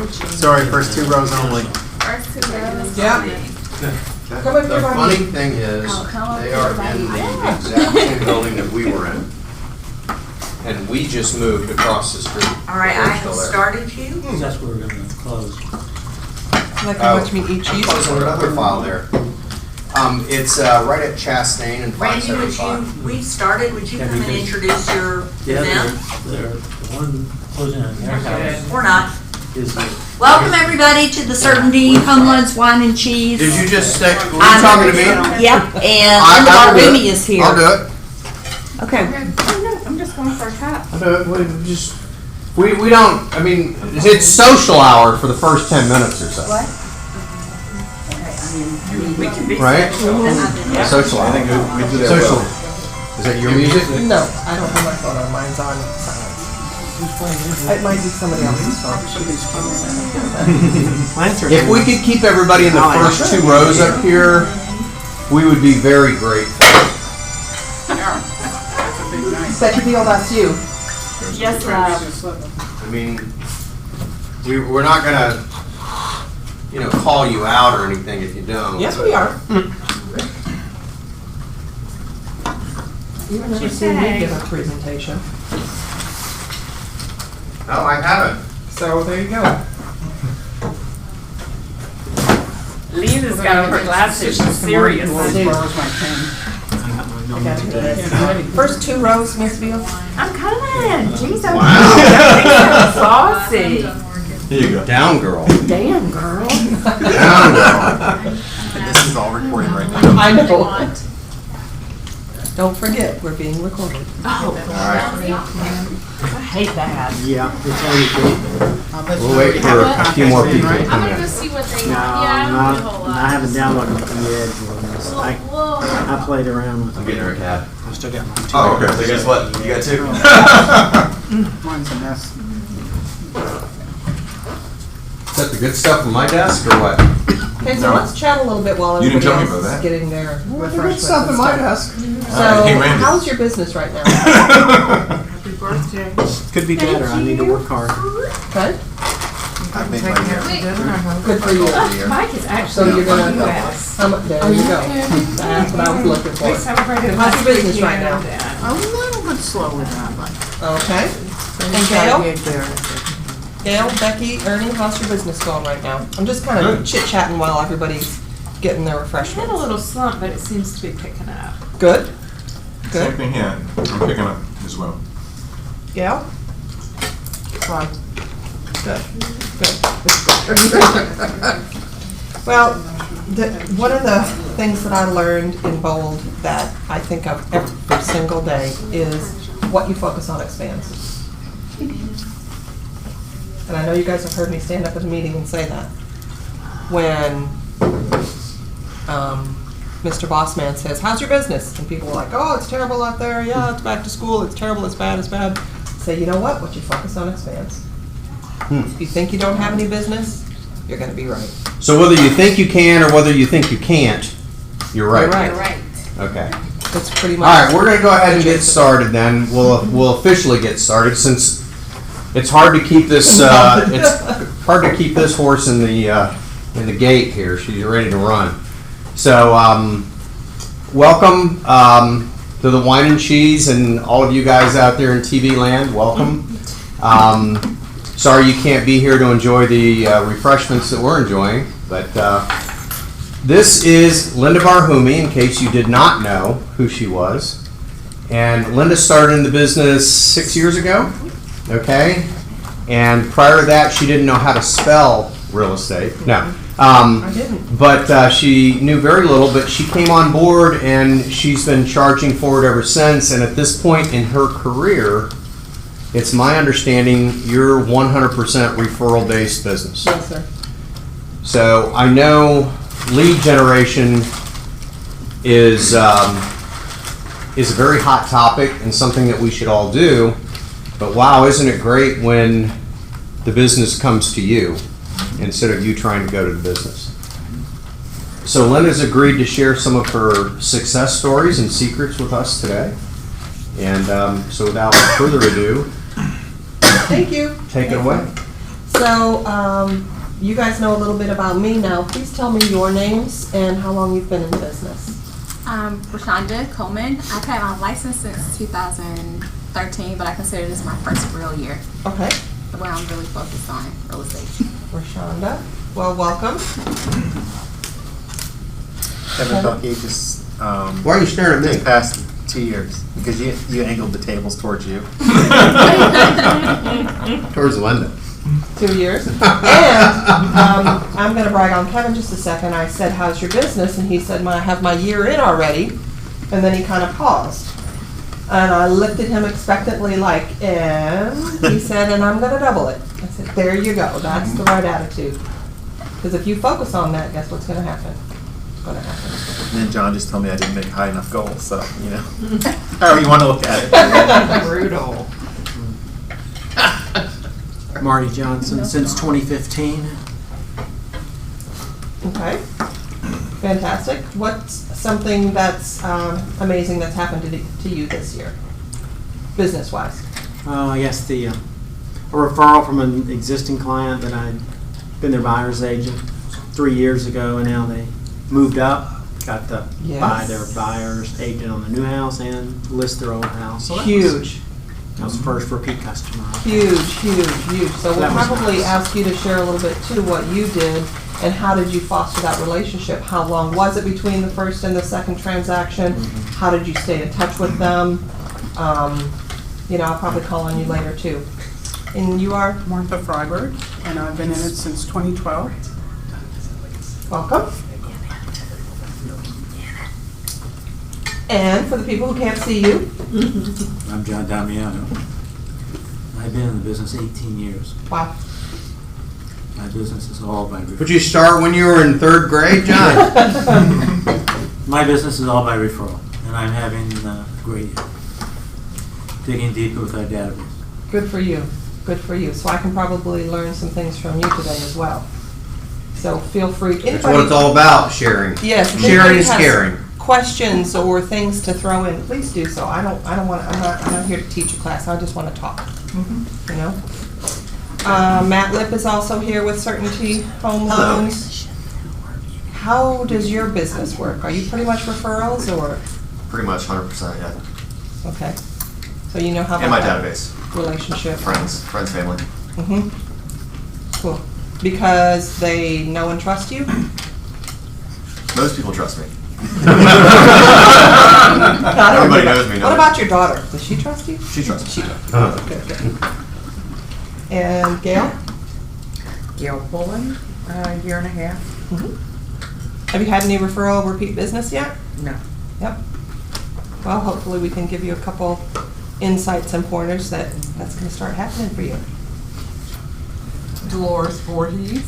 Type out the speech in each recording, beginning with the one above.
Sorry, first 2 rows only. First 2 rows. Yeah. The funny thing is, they are in the exact same building that we were in. And we just moved across the street. All right, I They're have still there. started you. That's where we're going to close. Like how much meat each I'm cheese? closing another file there. It's right at Chastain and Randy, would 575. you, we started, would you come and introduce your event? They're the one closing on their house Or not? is Welcome everybody to the Certainty Homelands Wine and Cheese. Did you just say, were you talking to me? Yep, and I'll Linda do it. Remy is here. I'll do it. Okay. I'm just going for a cup. I'll do it. We don't, I mean, it's social hour for the first 10 minutes or so. What? We can be Right? Social hour. Social. Is that your music? No, I don't have my phone on. Mine's on silence. It might be somebody else's phone. If we could keep everybody in the first 2 rows up here, we would be very grateful. Becky Beal, that's you. Yes, love. I mean, we're not gonna, call you out or anything if you don't. Yes, we are. You've never seen me give a presentation. No, I haven't. So there you go. Lisa's got her glasses. She's serious. First 2 rows, Miss Beal. I'm coming. Jeez, I'm Wow. saucy. Here you go. Down, girl. Damn, girl. Down, girl. And this is all recorded right now. I know. Don't forget, we're being recorded. Oh, All right. I hate that. Yeah, it's already good. We'll wait for a few more people to I'm come gonna go in. see what they No, want. Yeah, I don't do a whole lot. I haven't downloaded the Edge one. I played around with it. I'm getting her a cab. I still got mine. Oh, okay. So guess what? You got 2? Mine's a mess. Is that the good stuff on my desk or what? Okay, so let's chat a little bit while You didn't everybody tell me else about is that. getting their refreshments Stuff in and my stuff. desk. So, Hey, Randy. how's your business right now? Happy birthday. Could be better. I need to work hard. Good? I made my Good for you. Mike is So actually you're gonna, U.S. there you go. That's what I was looking We for. celebrated How's your business right now? A little bit slow with that, but. Okay. And Gail? Gail, Becky, Ernie, how's your business going right now? I'm just kind of chit-chatting while everybody's getting their We had refreshments. a little slump, but it seems to be picking up. Good? Same Good? thing here. I'm picking up as well. Gail? Fine. Good. Good. Well, one of the things that I learned in Bold that I think of every single day is what you focus on expands. And I know you guys have heard me stand up at a meeting and say that. When Mr. Bossman says, how's your business? And people are like, oh, it's terrible out there. Yeah, it's back to school. It's terrible. It's bad. It's bad. Say, you know what? What you focus on expands. If you think you don't have any business, you're going to be right. So whether you think you can or whether you think you can't, you're right. You're right. Okay. That's pretty much. All right, we're going to go ahead and get started then. We'll officially get started since it's hard to keep this horse in the gate here. She's ready to run. So welcome to the Wine and Cheese and all of you guys out there in TV land. Welcome. Sorry you can't be here to enjoy the refreshments that we're enjoying, but this is Linda Barhumi, in case you did not know who she was. And Linda started in the business 6 years ago, okay? And prior to that, she didn't know how to spell real estate. No. I didn't. But she knew very little, but she came on board and she's been charging forward ever since. And at this point in her career, it's my understanding you're 100% referral-based business. Yes, sir. So I know lead generation is a very hot topic and something that we should all do. But wow, isn't it great when the business comes to you instead of you trying to go to the business? So Linda's agreed to share some of her success stories and secrets with us today. And so without further ado, Thank you. take it away. So, you guys know a little bit about me now. Please tell me your names and how long you've been in the business. Rashonda Coleman. I've had my license since 2013, but I consider this my first real year Okay. where I'm really focused on real estate. Rashonda, well, welcome. Kevin Bucky just, Why are you staring at me? just passed 2 years, because you angled the tables towards you. Towards the window. 2 years. And I'm going to brag on Kevin just a second. I said, how's your business? And he said, I have my year in already. And then he kind of paused. And I looked at him expectantly like, and he said, and I'm going to double it. I said, there you go. That's the right attitude. Because if you focus on that, guess what's going to happen? It's going to happen. And then John just told me I didn't make a high enough goal, so, however you want to look at it. Brutal. Marty Johnson, since 2015. Okay. Fantastic. What's something that's amazing that's happened to you this year, business-wise? I guess a referral from an existing client that I'd been their buyer's agent 3 years ago, and now they moved up, got to buy their buyer's agent on the new house and list their old house. So Huge. That was the first repeat customer. Huge, huge, huge. So we'll That was probably nice. ask you to share a little bit too what you did and how did you foster that relationship? How long was it between the first and the second transaction? How did you stay in touch with them? I'll probably call on you later too. And you are Martha Freiberg, and I've been in it since 2012. welcome. And for the people who can't see you, I'm John Damiano. I've been in the business 18 years. wow. My business is all by Would you start when you were in 3rd grade, John? My business is all by referral, and I'm having a great year. Digging deeper with our database. Good for you. Good for you. So I can probably learn some things from you today as well. So feel free. That's what it's all about, sharing. Yes. if Sharing anybody is has caring. Questions or things to throw in, please do so. I'm not here to teach a class. I just want to talk. You know. Matt Lip is also here with Certainty Home Hello. Loans. How does your business work? Are you pretty much referrals or? Pretty much 100%, yeah. Okay. So you know how And my about that database. relationship. Friends, family. Mm-hmm. Cool. Because they know and trust you? Most people trust me. Everybody knows me, What no? about your daughter? Does she trust you? She trusts She me. does. Good, good. And Gail? Gail Pullen, a year and a half. Have you had any referral repeat business yet? No. Yep. Well, hopefully we can give you a couple insights and pointers that's going to start happening for you. Dolores Voorhees.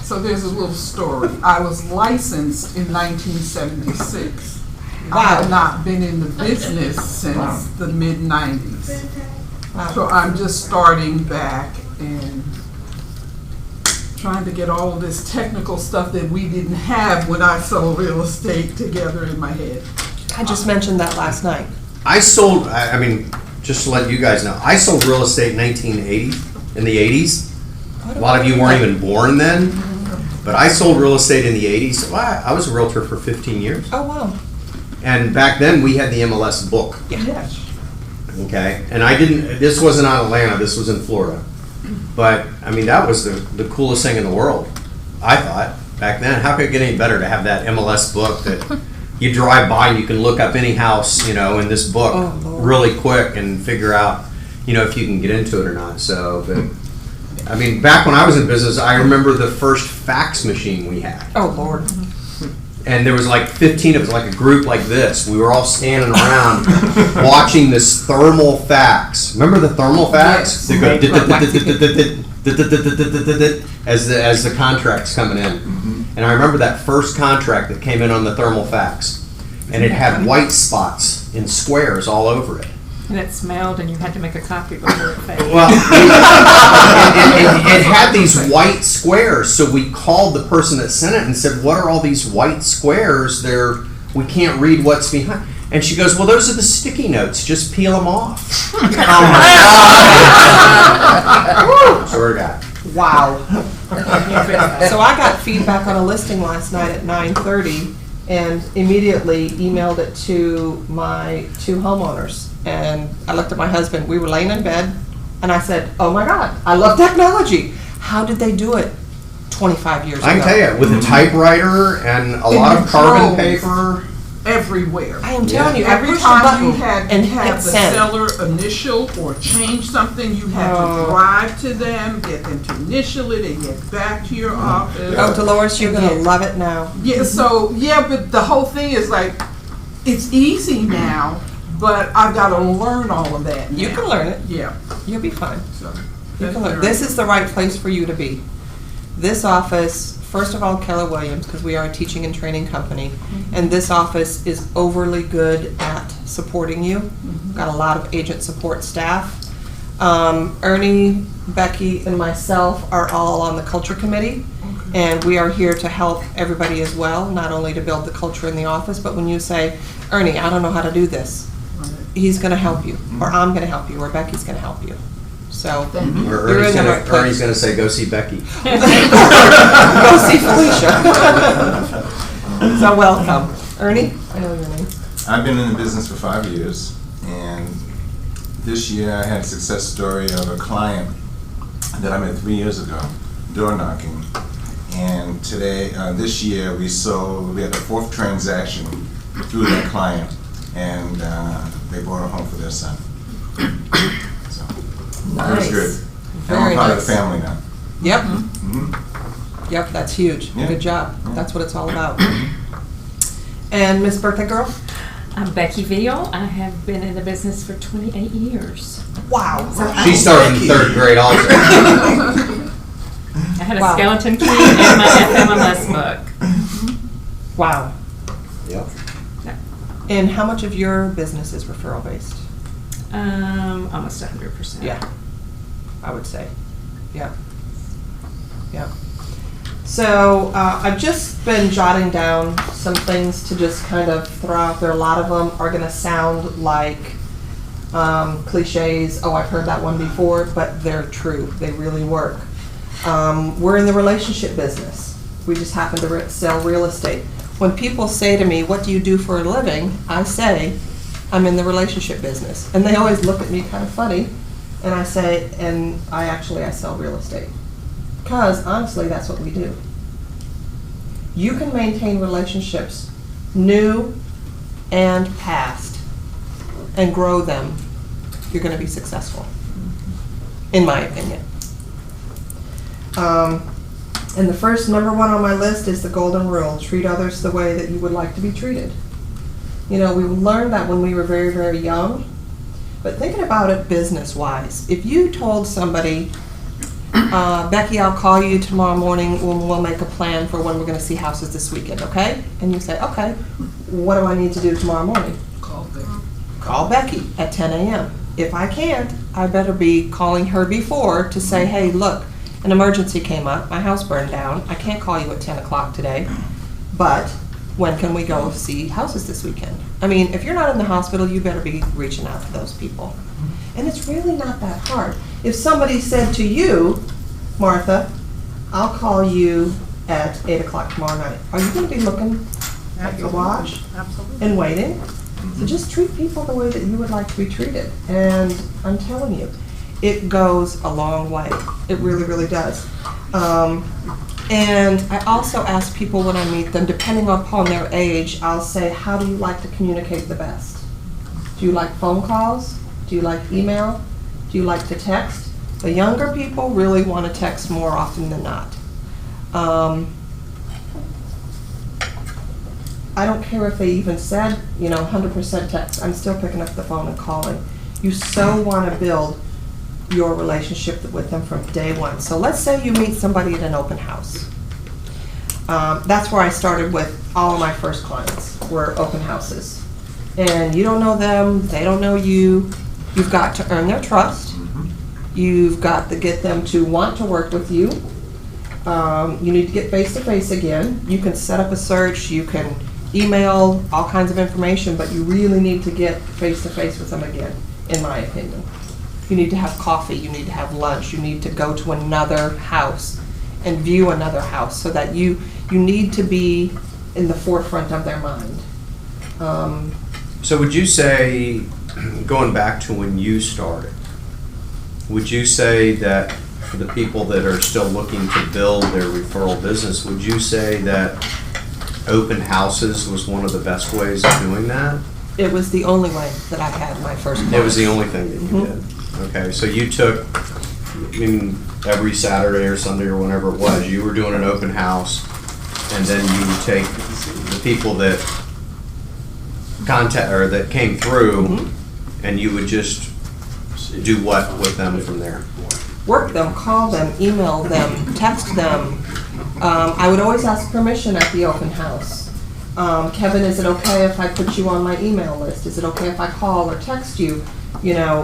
So there's a little story. I was licensed in 1976. I Wow. have not been in the business since the mid-90s. So I'm just starting back and trying to get all of this technical stuff that we didn't have when I sold real estate together in my head. I just mentioned that last night. I sold, I mean, just to let you guys know, I sold real estate in 1980, in the 80s. A lot of you weren't even born then, but I sold real estate in the 80s. Well, I was a realtor for 15 years. Oh, wow. And back then, we had the MLS book, Yes. okay? And this wasn't out of Atlanta, this was in Florida. But, I mean, that was the coolest thing in the world, I thought, back then. How could it get any better to have that MLS book that you drive by and you can look up any house, in this book Oh, Lord. really quick and figure out, if you can get into it or not. So, but, I mean, back when I was in business, I remember the first fax machine we had. Oh, Lord. And there was like 15 of us, like a group like this. We were all standing around watching this thermal fax. Remember the thermal fax? Yes. They go as the contract's coming in. And I remember that first contract that came in on the thermal fax. And it had white spots in squares all over it. And it smelled, and you had to make a copy before it faded. Well, it had these white squares, so we called the person that sent it and said, "What are all these white squares? We can't read what's behind." And she goes, "Well, those are the sticky notes. Just peel them off." Oh my God! So swear to God. Wow. So I got feedback on a listing last night at 9:30 and immediately emailed it to my 2 homeowners. And I looked at my husband, we were laying in bed, and I said, oh my God, I love technology. How did they do it 25 years ago? I can tell you, with a typewriter and a lot of carbon paper. Everywhere. I am telling you, Every push the time button you had and to have hit the send. seller initial or change something, you had to drive to them, get them to initial it, and get back to your office. Oh, Dolores, you're gonna love it now. Yeah, so, yeah, but the whole thing is like, it's easy now, but I've got to learn all of that now. You can learn it. Yeah. You'll be fine. So, You can learn. This is the right place for you to be. This office, first of all, Keller Williams, because we are a teaching and training company, and this office is overly good at supporting you. Got a lot of agent support staff. Ernie, Becky, and myself are all on the culture committee, and we are here to help everybody as well, not only to build the culture in the office, but when you say, Ernie, I don't know how to do this, he's going to help you, or I'm going to help you, or Becky's going to help you. So Or you're in the right place. Ernie's gonna say, go see Becky. Go see Felicia. So welcome. Ernie, I know your name. I've been in the business for 5 years, and this year I had a success story of a client that I met 3 years ago, door knocking. And today, this year, we had the 4th transaction through that client, and they bought a home for their son. So, Nice. That's good. Very And I'm part nice. of the family now. Yep. Mhm. Yep, that's huge. Yeah. Good job. That's what it's all about. And Miss Birthday Girl? I'm Becky Veal. I have been in the business for 28 years. Wow. She started in 3rd grade also. I had a Wow. skeleton key and my FMMS book. Wow. Yep. And how much of your business is referral based? Almost 100%. Yeah, I would say. Yeah. Yeah. So I've just been jotting down some things to just kind of throw out there. A lot of them are going to sound like cliches. Oh, I've heard that one before, but they're true. They really work. We're in the relationship business. We just happen to sell real estate. When people say to me, what do you do for a living? I say, I'm in the relationship business. And they always look at me kind of funny. And I say, and I sell real estate. Because honestly, that's what we do. You can maintain relationships, new and past, and grow them. You're going to be successful, in my opinion. And the first number 1 on my list is the golden rule: treat others the way that you would like to be treated. You know, we learned that when we were very, very young. But thinking about it business-wise, if you told somebody, Becky, I'll call you tomorrow morning, we'll make a plan for when we're going to see houses this weekend, okay? And you say, okay, what do I need to do tomorrow morning? Call Becky at 10 a.m. If I can't, I better be calling her before to say, hey, look, an emergency came up, my house burned down, I can't call you at 10 o'clock today, but when can we go see houses this weekend? I mean, if you're not in the hospital, you better be reaching out to those people. And it's really not that hard. If somebody said to you, Martha, I'll call you at 8 o'clock tomorrow night, are you going to be looking at your watch and waiting? So just treat people the way that you would like to be treated. And I'm telling you, it goes a long way. It really, really does. And I also ask people when I meet them, depending upon their age, I'll say, how do you like to communicate the best? Do you like phone calls? Do you like email? Do you like to text? The younger people really want to text more often than not. I don't care if they even said, 100% text. I'm still picking up the phone and calling. You so want to build your relationship with them from day 1. So let's say you meet somebody at an open house. That's where I started with all of my first clients, were open houses. And you don't know them, they don't know you. You've got to earn their trust. You've got to get them to want to work with you. You need to get face-to-face again. You can set up a search, you can email all kinds of information, but you really need to get face-to-face with them again, in my opinion. You need to have coffee, you need to have lunch, you need to go to another house and view another house, so that you need to be in the forefront of their mind. So would you say, going back to when you started, would you say that for the people that are still looking to build their referral business, would you say that open houses was one of the best ways of doing that? It was the only way that I had my first client. It was the only thing that you did? Okay, so you took, I mean, every Saturday or Sunday or whenever it was, you were doing an open house, and then you would take the people that or that came through, and you would just do what with them from there? Work them, call them, email them, text them. I would always ask permission at the open house. Kevin, is it okay if I put you on my email list? Is it okay if I call or text you? You know,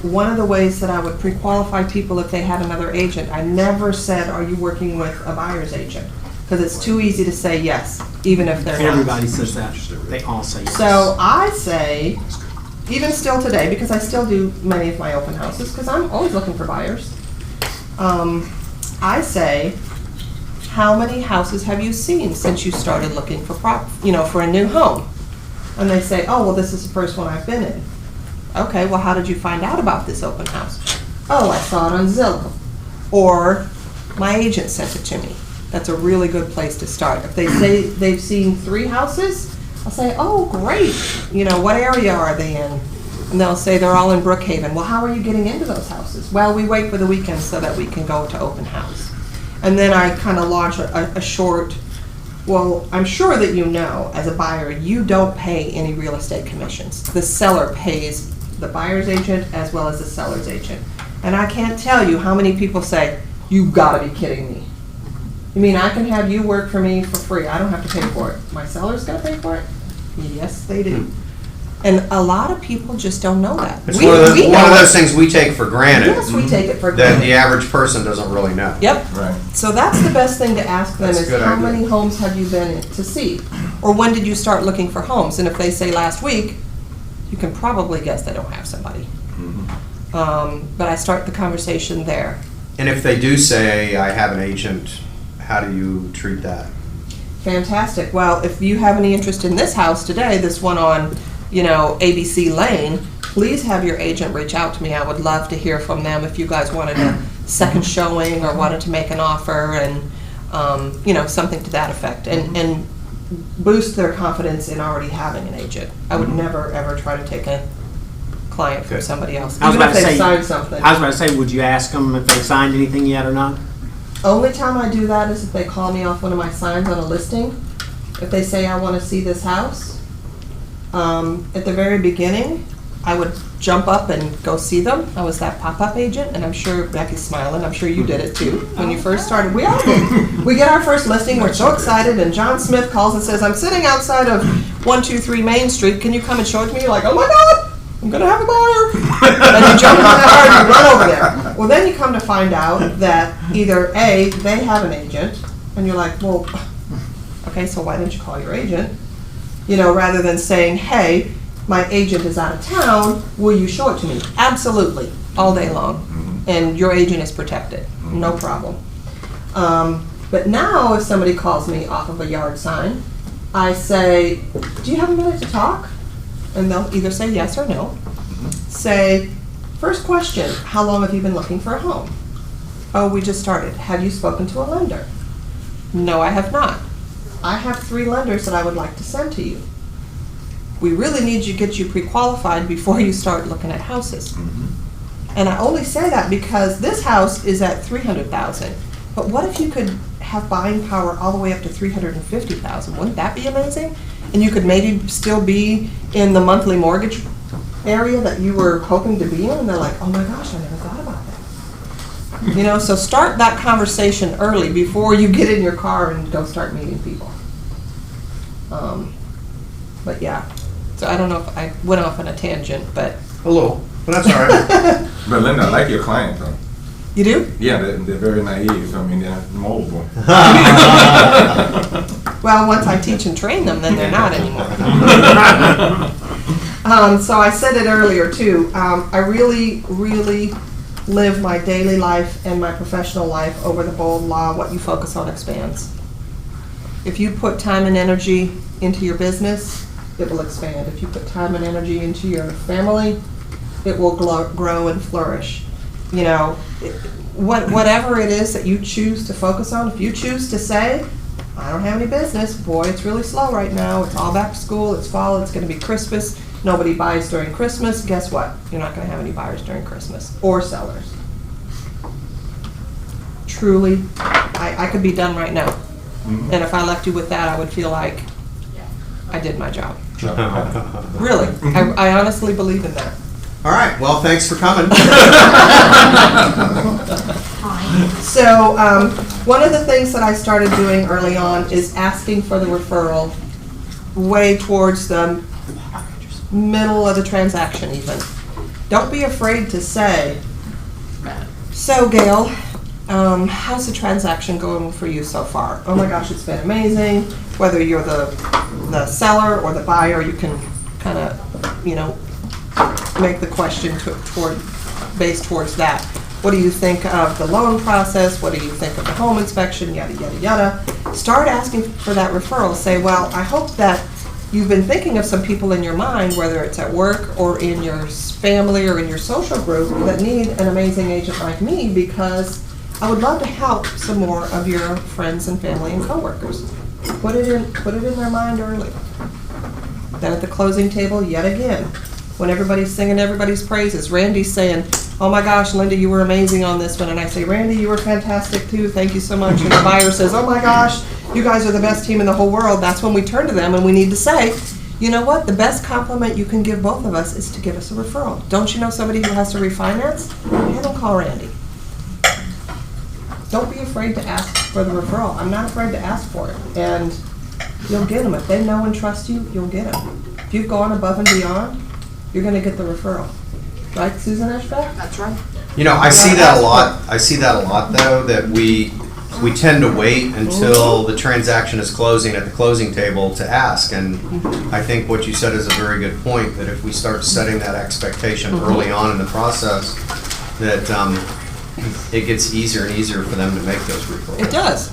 one of the ways that I would pre-qualify people if they had another agent, I never said, are you working with a buyer's agent? Because it's too easy to say yes, even if they're not. Everybody says that. They all say yes. So I say, even still today, because I still do many of my open houses, because I'm always looking for buyers, I say, how many houses have you seen since you started looking for for a new home? And they say, oh, well, this is the first one I've been in. Okay, well, how did you find out about this open house? Oh, I saw it on Zillow. Or my agent sent it to me. That's a really good place to start. If they say they've seen 3 houses, I'll say, oh, great. You know, what area are they in? And they'll say they're all in Brookhaven. Well, how are you getting into those houses? Well, we wait for the weekend so that we can go to open house. And then I kind of launch a short, well, I'm sure that you know, as a buyer, you don't pay any real estate commissions. The seller pays the buyer's agent as well as the seller's agent. And I can't tell you how many people say, you've got to be kidding me. You mean I can have you work for me for free? I don't have to pay for it. My seller's going to pay for it? Yes, they do. And a lot of people just don't know that. It's one of those things we take for granted. Yes, we take it for That granted. the average person doesn't really know. Yep. Right. So that's the best thing to ask them That's a is good how idea. many homes have you been in to see? Or when did you start looking for homes? And if they say last week, you can probably guess they don't have somebody. But I start the conversation there. And if they do say, I have an agent, how do you treat that? Fantastic. Well, if you have any interest in this house today, this one on, ABC Lane, please have your agent reach out to me. I would love to hear from them if you guys wanted a second showing or wanted to make an offer and, something to that effect. And boost their confidence in already having an agent. I would never, ever try to take a client from somebody else, even if they've signed something. I was about to say, would you ask them if they've signed anything yet or not? Only time I do that is if they call me off one of my signs on a listing. If they say, I want to see this house, at the very beginning, I would jump up and go see them. I was that pop-up agent, and I'm sure Becky's smiling. I'm sure you did it too. When you first started, we all did. We get our first listing, we're so excited, and John Smith calls and says, I'm sitting outside of 123 Main Street. Can you come and show it to me? You're like, oh my God, I'm going to have a buyer. And you jump in the car and you run over there. Well, then you come to find out that either A, they have an agent, and you're like, well, okay, so why didn't you call your agent? Rather than saying, hey, my agent is out of town, will you show it to me? Absolutely, all day long. And your agent is protected, no problem. But now if somebody calls me off of a yard sign, I say, do you have a minute to talk? And they'll either say yes or no. Say, first question, how long have you been looking for a home? Oh, we just started. Have you spoken to a lender? No, I have not. I have 3 lenders that I would like to send to you. We really need to get you pre-qualified before you start looking at houses. And I only say that because this house is at $300,000. But what if you could have buying power all the way up to $350,000? Wouldn't that be amazing? And you could maybe still be in the monthly mortgage area that you were hoping to be in, and they're like, oh my gosh, I never thought about that. So start that conversation early before you get in your car and go start meeting people. But yeah, so I don't know if I went off on a tangent, but. A little, but that's all right. But Linda, I like your client though. You do? Yeah, they're very naive. I mean, they're mobile. Well, once I teach and train them, then they're not anymore. So I said it earlier too. I really, really live my daily life and my professional life over the bold law, what you focus on expands. If you put time and energy into your business, it will expand. If you put time and energy into your family, it will grow and flourish. You know, whatever it is that you choose to focus on, if you choose to say, I don't have any business, boy, it's really slow right now, it's all back to school, it's fall, it's gonna be Christmas, nobody buys during Christmas, guess what? You're not gonna have any buyers during Christmas, or sellers. Truly, I could be done right now. And if I left you with that, I would feel like I did my job. Really, I honestly believe in that. All right, well, thanks for coming. So one of the things that I started doing early on is asking for the referral way towards the middle of the transaction even. Don't be afraid to say, so Gail, how's the transaction going for you so far? Oh my gosh, it's been amazing. Whether you're the seller or the buyer, you can kind of, you know, make the question based towards that. What do you think of the loan process? What do you think of the home inspection? Yada, yada, yada. Start asking for that referral. Say, well, I hope that you've been thinking of some people in your mind, whether it's at work or in your family or in your social group, that need an amazing agent like me, because I would love to help some more of your friends and family and coworkers. Put it in their mind early. Then at the closing table, yet again, when everybody's singing everybody's praises, Randy's saying, oh my gosh, Linda, you were amazing on this one. And I say, Randy, you were fantastic too. Thank you so much. And the buyer says, oh my gosh, you guys are the best team in the whole world. That's when we turn to them and we need to say, you know what? The best compliment you can give both of us is to give us a referral. Don't you know somebody who has to refinance? Have them call Randy. Don't be afraid to ask for the referral. I'm not afraid to ask for it. And you'll get them. If they know and trust you, you'll get them. If you've gone above and beyond, you're going to get the referral. Right, Susan Ashbeck? That's right. You know, I see that a lot. I see that a lot, though, that we tend to wait until the transaction is closing at the closing table to ask. And I think what you said is a very good point, that if we start setting that expectation early on in the process, that it gets easier and easier for them to make those referrals. It does.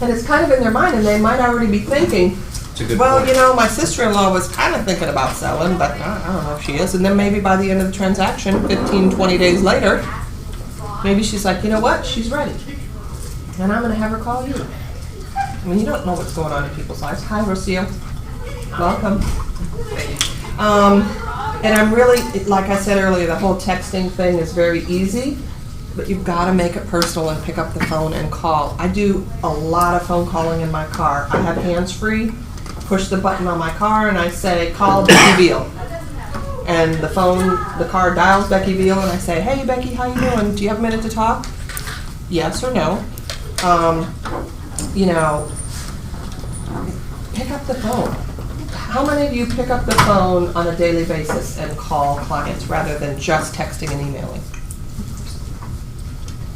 And it's kind of in their mind, and they might already be thinking, well, you know, my sister-in-law was kind of thinking about selling, but I don't know if she is. And then maybe by the end of the transaction, 15, 20 days later, maybe she's like, you know what, she's ready. And I'm going to have her call you. I mean, you don't know what's going on in people's lives. Hi, Rocio. Welcome. And I'm really, like I said earlier, the whole texting thing is very easy, but you've got to make it personal and pick up the phone and call. I do a lot of phone calling in my car. I have hands-free. Push the button on my car and I say, call Becky Veal. And the car dials Becky Veal and I say, hey Becky, how you doing? Do you have a minute to talk? Yes or no. You know, pick up the phone. How many of you pick up the phone on a daily basis and call clients rather than just texting and emailing?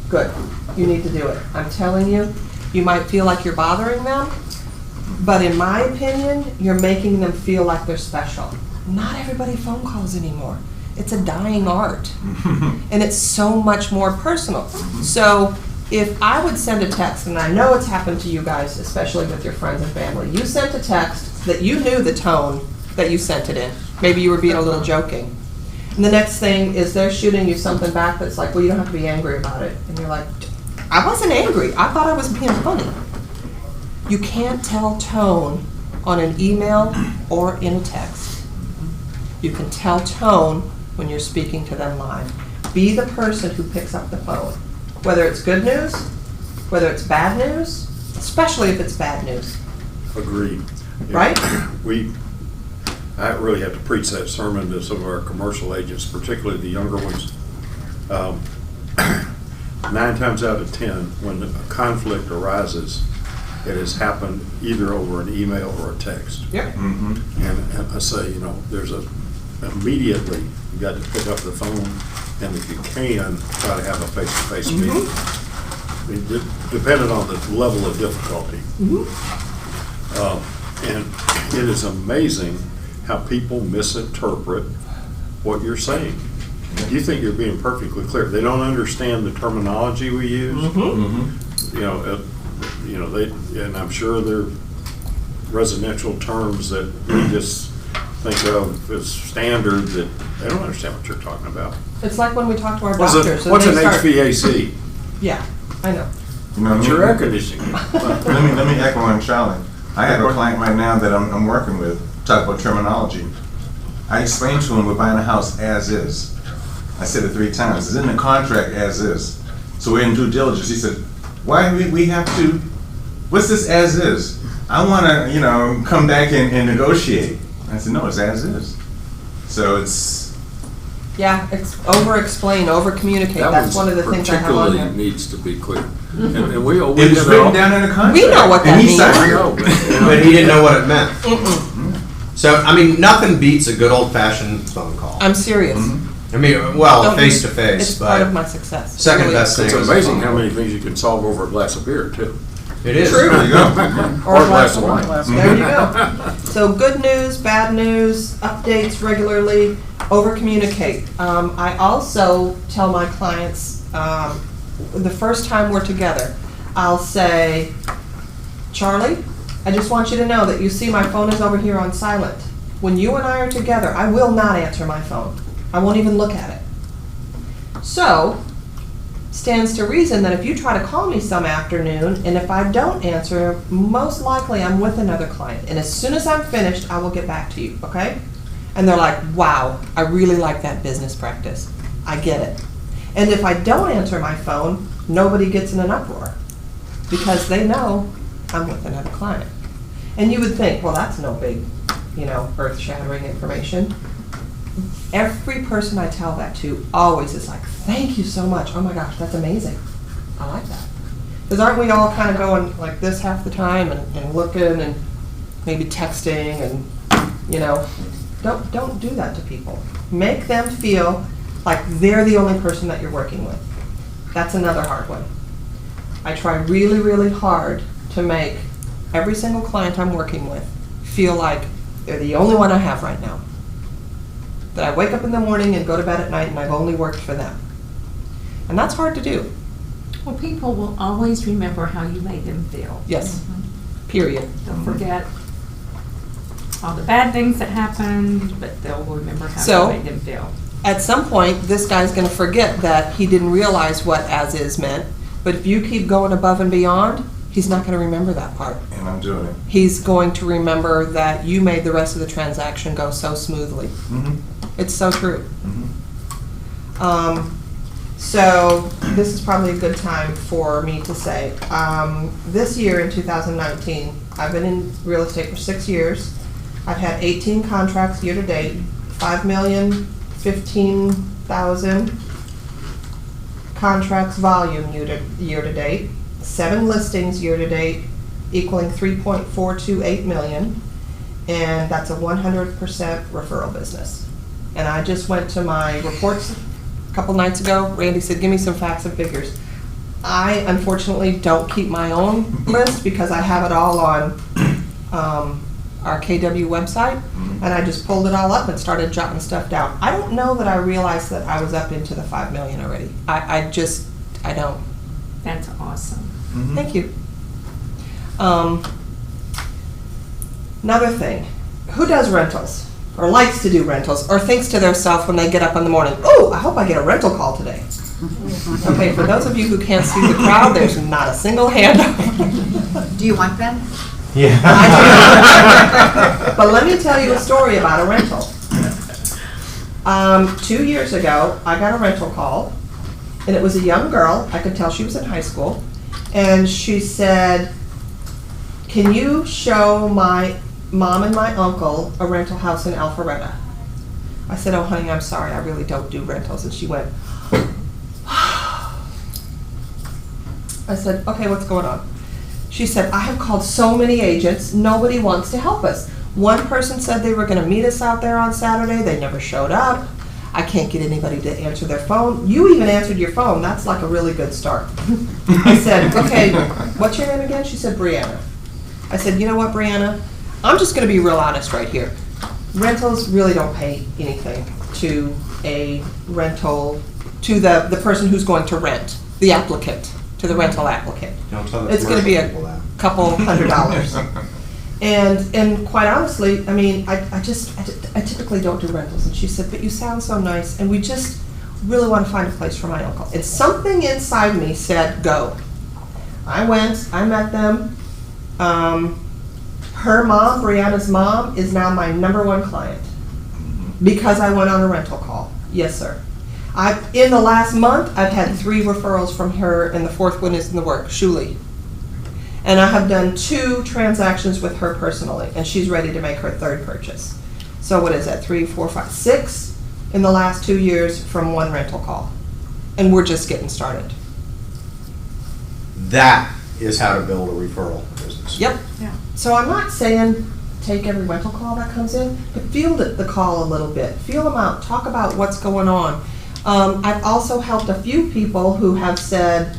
Good. You need to do it. I'm telling you, you might feel like you're bothering them, but in my opinion, you're making them feel like they're special. Not everybody phone calls anymore. It's a dying art. And it's so much more personal. So if I would send a text, and I know it's happened to you guys, especially with your friends and family, you sent a text that you knew the tone that you sent it in. Maybe you were being a little joking. And the next thing is they're shooting you something back that's like, well, you don't have to be angry about it. And you're like, I wasn't angry. I thought I was being funny. You can't tell tone on an email or in a text. You can tell tone when you're speaking to them live. Be the person who picks up the phone. Whether it's good news, whether it's bad news, especially if it's bad news. Agreed. Right? I really have to preach that sermon to some of our commercial agents, particularly the younger ones. 9 times out of 10, when a conflict arises, it has happened either over an email or a text. Yeah. And I say, you know, immediately you got to pick up the phone, and if you can, try to have a face-to-face meeting. Depending on the level of difficulty. And it is amazing how people misinterpret what you're saying. You think you're being perfectly clear. They don't understand the terminology we use. Mm-hmm. And I'm sure they're residential terms that we just think of as standard that they don't understand what you're talking about. It's like when we talk to our What's doctors. what's and an they start- HVAC? Yeah, I know. You know, It's your air conditioning. let me echo on Charlie. I have a client right now that I'm working with, talk about terminology. I explained to him we're buying a house as is. I said it 3 times. It's in the contract as is. So we're in due diligence. He said, why do we have to, what's this as is? I want to, come back and negotiate. I said, no, it's as is. So it's, Yeah, over-explain, over-communicate. That's one of the things I have on particularly here. needs to be clear. And we it was written down in the contract. We know what that And he means. signed it. know, But he didn't know what it meant. So, I mean, nothing beats a good old-fashioned phone call. I'm serious. I mean, well, Don't- face-to-face, It's part of but my success. second Really. best thing It's is a amazing phone how call. many things you can solve over a glass of beer, too. It is. True. There you go. Or a glass of wine. wine. There you go. So good news, bad news, updates regularly, over-communicate. I also tell my clients, the first time we're together, I'll say, Charlie, I just want you to know that you see my phone is over here on silent. When you and I are together, I will not answer my phone. I won't even look at it. So, stands to reason that if you try to call me some afternoon, and if I don't answer, most likely I'm with another client. And as soon as I'm finished, I will get back to you, okay? And they're like, wow, I really like that business practice. I get it. And if I don't answer my phone, nobody gets in an uproar because they know I'm with another client. And you would think, well, that's no big, earth-shattering information. Every person I tell that to always is like, thank you so much. Oh my gosh, that's amazing. I like that. Because aren't we all kind of going like this half the time and looking and maybe texting and, don't do that to people. Make them feel like they're the only person that you're working with. That's another hard one. I try really, really hard to make every single client I'm working with feel like they're the only one I have right now. That I wake up in the morning and go to bed at night and I've only worked for them. And that's hard to do. Well, people will always remember how you made them feel. Yes. Period. They'll forget all the bad things that happened, but they'll remember how So- you made them feel. At some point, this guy's going to forget that he didn't realize what as is meant. But if you keep going above and beyond, he's not going to remember that part. And I'm doing it. He's going to remember that you made the rest of the transaction go so smoothly. Mm-hmm. It's so true. Mm-hmm. So this is probably a good time for me to say, this year in 2019, I've been in real estate for 6 years. I've had 18 contracts year to date, 5,015,000 contracts volume year to date, 7 listings year to date, equaling 3.428 million, and that's a 100% referral business. And I just went to my reports a couple nights ago. Randy said, give me some facts and figures. I unfortunately don't keep my own list because I have it all on our KW website, and I just pulled it all up and started jotting stuff down. I don't know that I realized that I was up into the 5 million already. I don't. That's awesome. Mm-hmm. Thank you. Another thing, who does rentals? Or likes to do rentals, or thinks to themselves when they get up in the morning, oh, I hope I get a rental call today. Okay, for those of you who can't see the crowd, there's not a single hand up. Do you want them? Yeah. But let me tell you a story about a rental. 2 years ago, I got a rental call, and it was a young girl. I could tell she was in high school. And she said, can you show my mom and my uncle a rental house in Alpharetta? I said, oh, honey, I'm sorry. I really don't do rentals. And she went, I said, okay, what's going on? She said, I have called so many agents. Nobody wants to help us. One person said they were going to meet us out there on Saturday. They never showed up. I can't get anybody to answer their phone. You even answered your phone. That's like a really good start. I said, okay, what's your name again? She said, Brianna. I said, you know what, Brianna? I'm just going to be real honest right here. rentals really don't pay anything to a rental, to the person who's going to rent, the applicant, to the rental applicant. Don't tell the It's gonna be commercial people a that. couple $100. And quite honestly, I mean, I typically don't do rentals. And she said, but you sound so nice, and we just really want to find a place for my uncle. And something inside me said, go. I went, I met them. Her mom, Brianna's mom, is now my #1 client because I went on a rental call. Yes, sir. In the last month, I've had 3 referrals from her, and the 4th one is in the work, Shuli. And I have done 2 transactions with her personally, and she's ready to make her 3rd purchase. So what is that, 3, 4, 5, 6 in the last 2 years from 1 rental call. And we're just getting started. That is how to build a referral business. Yep. Yeah. So I'm not saying take every rental call that comes in, but field the call a little bit. Feel them out. Talk about what's going on. I've also helped a few people who have said,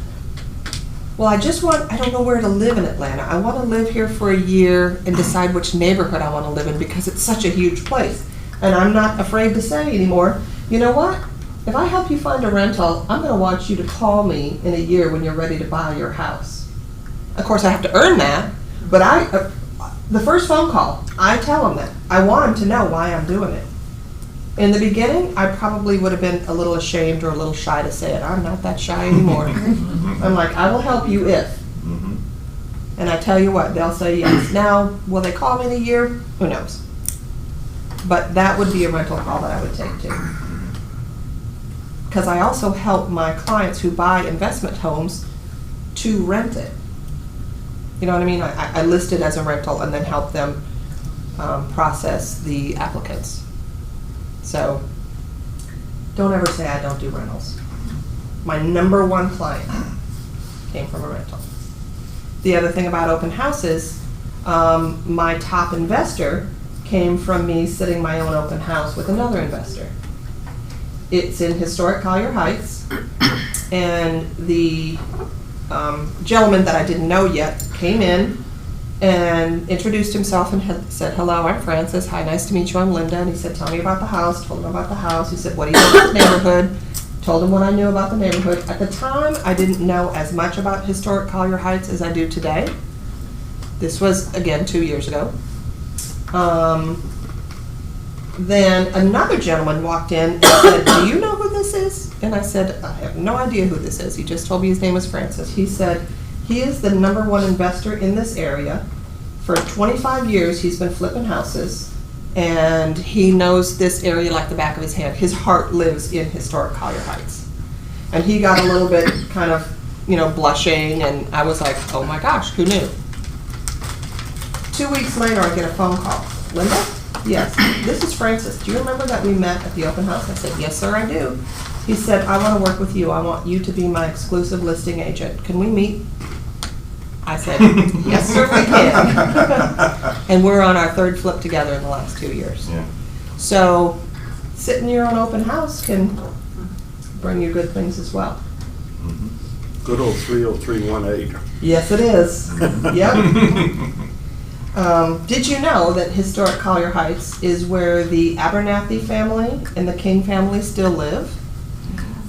well, I don't know where to live in Atlanta. I want to live here for a year and decide which neighborhood I want to live in because it's such a huge place. And I'm not afraid to say anymore, you know what? If I help you find a rental, I'm going to want you to call me in a year when you're ready to buy your house. Of course, I have to earn that, but the first phone call, I tell them that. I want them to know why I'm doing it. In the beginning, I probably would have been a little ashamed or a little shy to say it. I'm not that shy anymore. I'm like, I will help you if. And I tell you what, they'll say yes. Now, will they call me in a year? Who knows? But that would be a rental call that I would take too. Because I also help my clients who buy investment homes to rent it. You know what I mean? I list it as a rental and then help them process the applicants. So don't ever say I don't do rentals. My #1 client came from a rental. The other thing about open houses, my top investor came from me sitting my own open house with another investor. It's in historic Collier Heights, and the gentleman that I didn't know yet came in and introduced himself and said, hello, I'm Francis. Hi, nice to meet you. I'm Linda. And he said, tell me about the house. Told him about the house. He said, what do you know about the neighborhood? Told him what I knew about the neighborhood. At the time, I didn't know as much about historic Collier Heights as I do today. This was, again, 2 years ago. Then another gentleman walked in and said, do you know who this is? And I said, I have no idea who this is. He just told me his name was Francis. He said, he is the #1 investor in this area. For 25 years, he's been flipping houses, and he knows this area like the back of his hand. His heart lives in historic Collier Heights. And he got a little bit kind of, blushing, and I was like, oh my gosh, who knew? 2 weeks later, I get a phone call. Linda? Yes, this is Francis. Do you remember that we met at the open house? I said, yes, sir, I do. He said, I want to work with you. I want you to be my exclusive listing agent. Can we meet? I said, yes, sir, we can. And we're on our 3rd flip together in the last 2 years. Yeah. So sitting in your own open house can bring you good things as well. Good old 30318. Yes, it is. Yep. Did you know that historic Collier Heights is where the Abernathy family and the King family still live?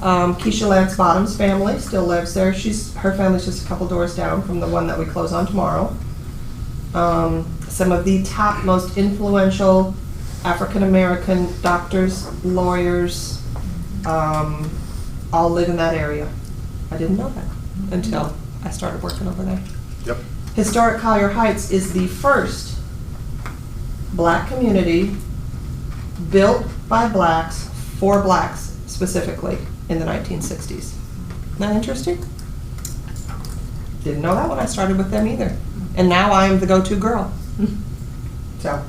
Keisha Lance Bottom's family still lives there. Her family's just a couple doors down from the one that we close on tomorrow. Some of the top, most influential African-American doctors, lawyers, all live in that area. I didn't know that until I started working over there. Yep. Historic Collier Heights is the first black community built by blacks, for blacks specifically, in the 1960s. Isn't that interesting? Didn't know that when I started with them either. And now I am the go-to girl. So,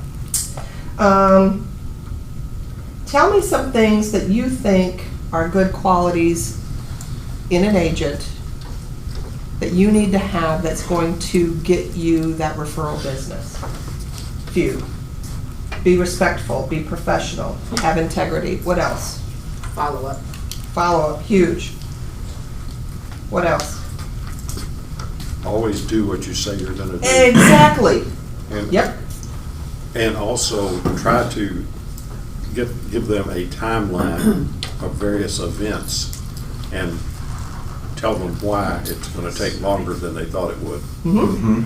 tell me some things that you think are good qualities in an agent that you need to have that's going to get you that referral business. Few. Be respectful, be professional, have integrity. What else? Follow up. Follow up, huge. What else? Always do what you say you're gonna do. Exactly. And, Yep. And also try to give them a timeline of various events and tell them why it's going to take longer than they thought it would. Mm-hmm.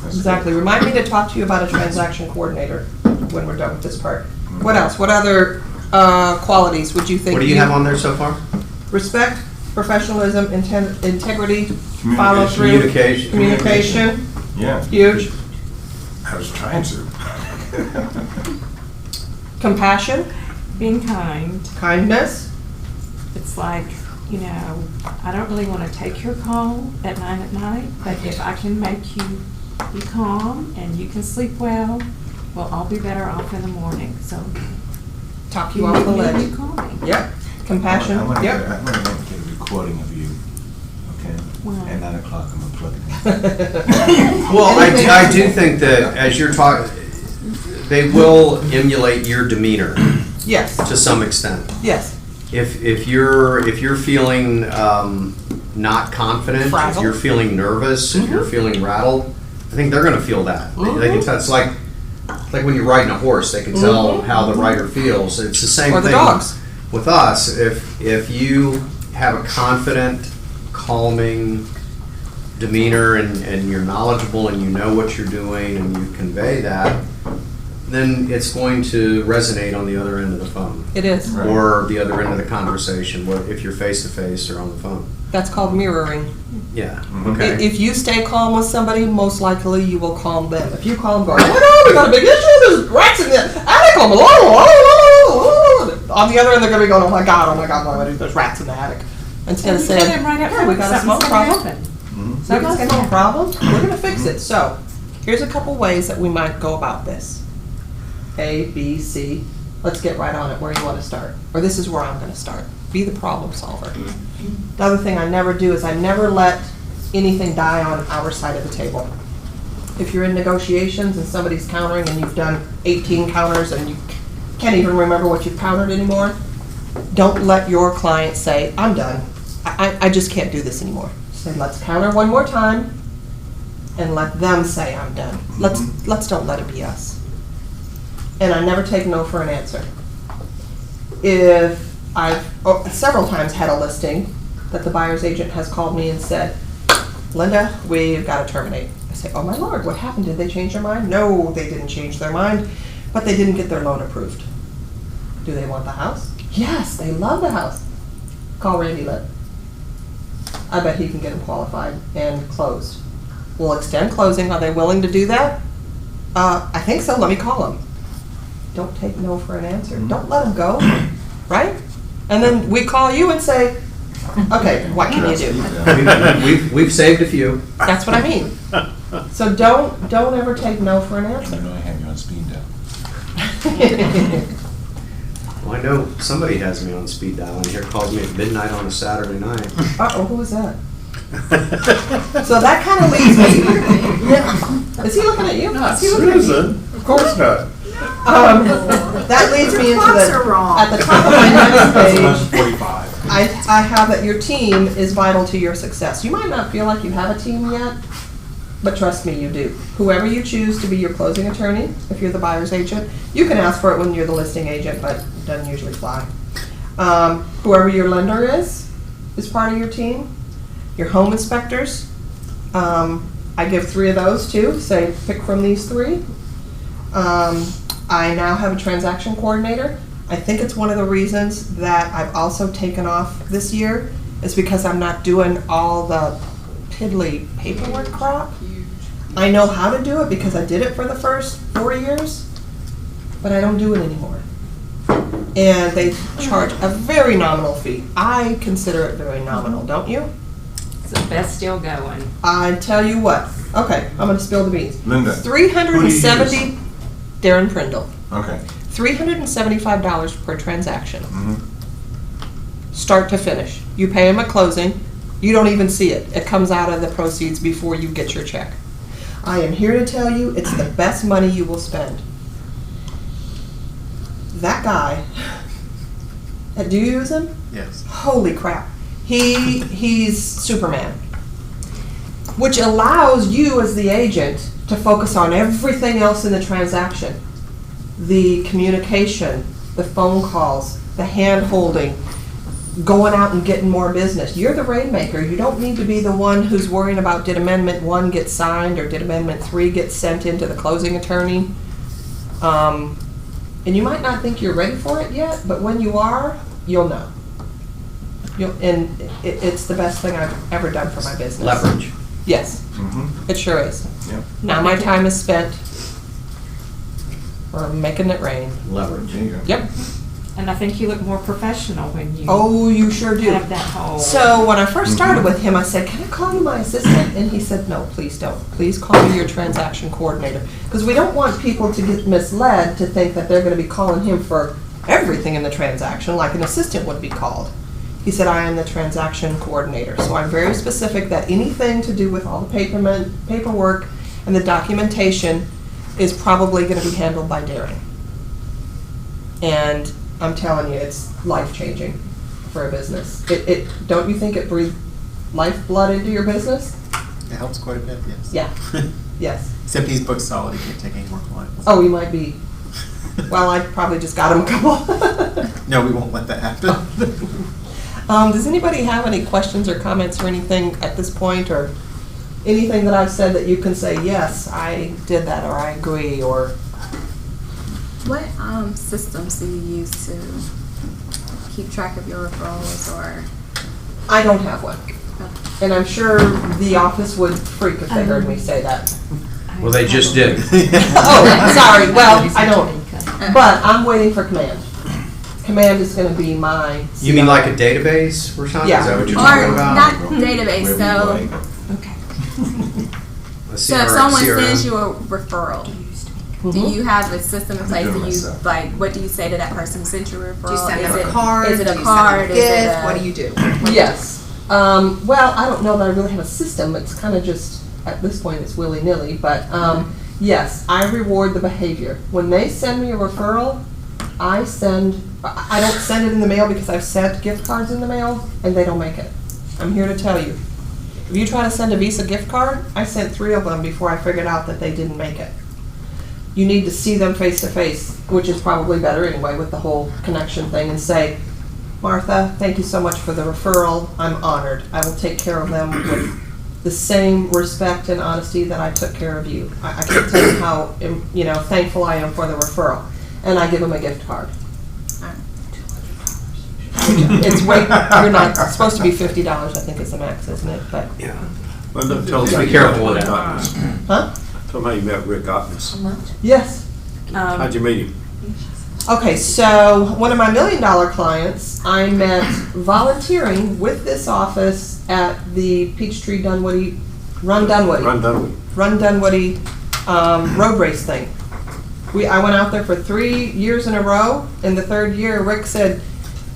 Exactly. Remind me to talk to you about a transaction coordinator when we're done with this part. What else? What other qualities would you think? What do you have on there so far? Respect, professionalism, integrity, follow through, communication. Yeah. Huge. I was trying to. Compassion, Being kind. kindness. It's like, you know, I don't really want to take your call at 9 at night, but if I can make you be calm and you can sleep well, I'll be better off in the morning, so. Talk you off the ledge. You call me. Yep. Compassion. I'm gonna Yep. get a recording of you, okay? Wow. At 9 o'clock, I'm gonna plug it in. Well, I do think that as you're talking, they will emulate your demeanor Yes. to some extent. Yes. If you're feeling not confident, if Frazzled. you're feeling nervous, if you're feeling rattled, I think they're going to feel that. They can tell. It's like when you're riding a horse, they can tell how the rider feels. It's the same Or the thing dogs. with us. If you have a confident, calming demeanor and you're knowledgeable and you know what you're doing and you convey that, then it's going to resonate on the other end of the phone. It is. Right. Or the other end of the conversation, if you're face to face or on the phone. That's called mirroring. Yeah. Mhm. Okay. If you stay calm with somebody, most likely you will calm them. If you calm going, oh no, we got a big issue, there's rats in the attic, on the other end they're going to be going, oh my God, there's rats in the attic. Instead of And you tell saying, them right up yeah, front, we got a small something's gonna problem. happen. Mhm. So Something's a gonna small happen. problem, we're going to fix it. So here's a couple ways that we might go about this. A, B, C. Let's get right on it. Where do you want to start? Or this is where I'm going to start. Be the problem solver. The other thing I never do is I never let anything die on our side of the table. If you're in negotiations and somebody's countering and you've done 18 counters and you can't even remember what you've countered anymore, don't let your client say, I'm done. I just can't do this anymore. Say, let's counter one more time and let them say, I'm done. Let's don't let it be us. And I never take no for an answer. If I've several times had a listing that the buyer's agent has called me and said, Linda, we've got to terminate. I say, oh my Lord, what happened? Did they change their mind? No, they didn't change their mind, but they didn't get their loan approved. Do they want the house? Yes, they love the house. Call Randy Litt. I bet he can get them qualified and closed. We'll extend closing. Are they willing to do that? I think so. Let me call them. Don't take no for an answer. Don't let them go, right? And then we call you and say, okay, what can you do? We've saved a few. That's what I mean. So don't ever take no for an I answer. know I have you on speed dial. Well, I know somebody has me on speed dial and here calls me at midnight on a Saturday night. Uh-oh, who was that? So that kind of leads me. Yeah. Is he looking at you? Not Is he looking at you? Susan, of course not. That leads me into clocks are wrong. at the top of my next page, 11:45. I have that your team is vital to your success. You might not feel like you have a team yet, but trust me, you do. Whoever you choose to be your closing attorney, if you're the buyer's agent, you can ask for it when you're the listing agent, but it doesn't usually fly. Whoever your lender is part of your team. Your home inspectors, I give 3 of those too, say pick from these 3. I now have a transaction coordinator. I think it's one of the reasons that I've also taken off this year is because I'm not doing all the piddly paperwork crap. I know how to do it because I did it for the first 4 years, but I don't do it anymore. And they charge a very nominal fee. I consider it very nominal, don't you? It's the best still going. I tell you what. Okay, I'm going to spill the beans. Linda, 370. Darren Prindle. okay. $375 per transaction, Mm-hmm. start to finish. You pay them at closing. You don't even see it. It comes out of the proceeds before you get your check. I am here to tell you it's the best money you will spend. That guy, do you use him? Yes. Holy crap. He's Superman. Which allows you as the agent to focus on everything else in the transaction. the communication, the phone calls, the hand-holding, going out and getting more business. You're the rainmaker. You don't need to be the one who's worrying about did Amendment 1 get signed or did Amendment 3 get sent into the closing attorney. And you might not think you're ready for it yet, but when you are, you'll know. It's the best thing I've ever done for my business. Leverage. Yes, Mm-hmm. it sure is. Yep. Now my time is spent making it rain. Leverage. There you go. Yep. And I think you look more professional when you Oh, you sure do. have that whole. So when I first started with him, I said, "Can I call you my assistant?" And he said, "No, please don't. Please call me your transaction coordinator." Because we don't want people to get misled to think that they're going to be calling him for everything in the transaction, like an assistant would be called. He said, "I am the transaction coordinator." So I'm very specific that anything to do with all the paperwork and the documentation is probably going to be handled by Darren. And I'm telling you, it's life-changing for a business. Don't you think it breathes lifeblood into your business? It helps quite a bit, yes. Yeah. Yes. Except he's booked solid, he can't take any more clients. Oh, you might be. Well, I probably just got him a couple. No, we won't let that happen. Does anybody have any questions or comments or anything at this point, or anything that I've said that you can say, yes, I did that, or I agree, or? What systems do you use to keep track of your referrals, or? I don't have one. And I'm sure the office would freak if they heard me say that. Well, they just did. Oh, sorry, well, I don't, but I'm waiting for Command. Command is gonna be my. You mean like a database or something? Yeah. Is that what you're Or talking about? not database, so, A so if CRM. someone sends you a referral, Mm-hmm. do you have a system in place? do it Do you, myself. like, what do you say to that person who sent you a referral? Do you send Is them it- a card? Is it Do a you card? send them a Is it gift? a? What do you do? Yes. Well, I don't know that I really have a system. It's kind of just, at this point, it's willy-nilly. But yes, I reward the behavior. When they send me a referral, I don't send it in the mail because I've sent gift cards in the mail and they don't make it. I'm here to tell you. If you try to send a Visa gift card, I sent 3 of them before I figured out that they didn't make it. You need to see them face to face, which is probably better anyway with the whole connection thing, and say, "Martha, thank you so much for the referral. I'm honored. I will take care of them with the same respect and honesty that I took care of you. I can't tell you how thankful I am for the referral." And I give them a gift card. It's way, you're not, it's supposed to be $50, I think is the max, isn't it? But Yeah. Well, no, tell us Be how you careful met with Rick that. Ottness. Huh? Tell them how you met Rick Ottness. Yes. How'd you meet him? Okay, so one of my $1 million clients, I met volunteering with this office at the Peachtree Dunwoody, Run Dunwoody road race thing. I went out there for 3 years in a row. In the 3rd year, Rick said,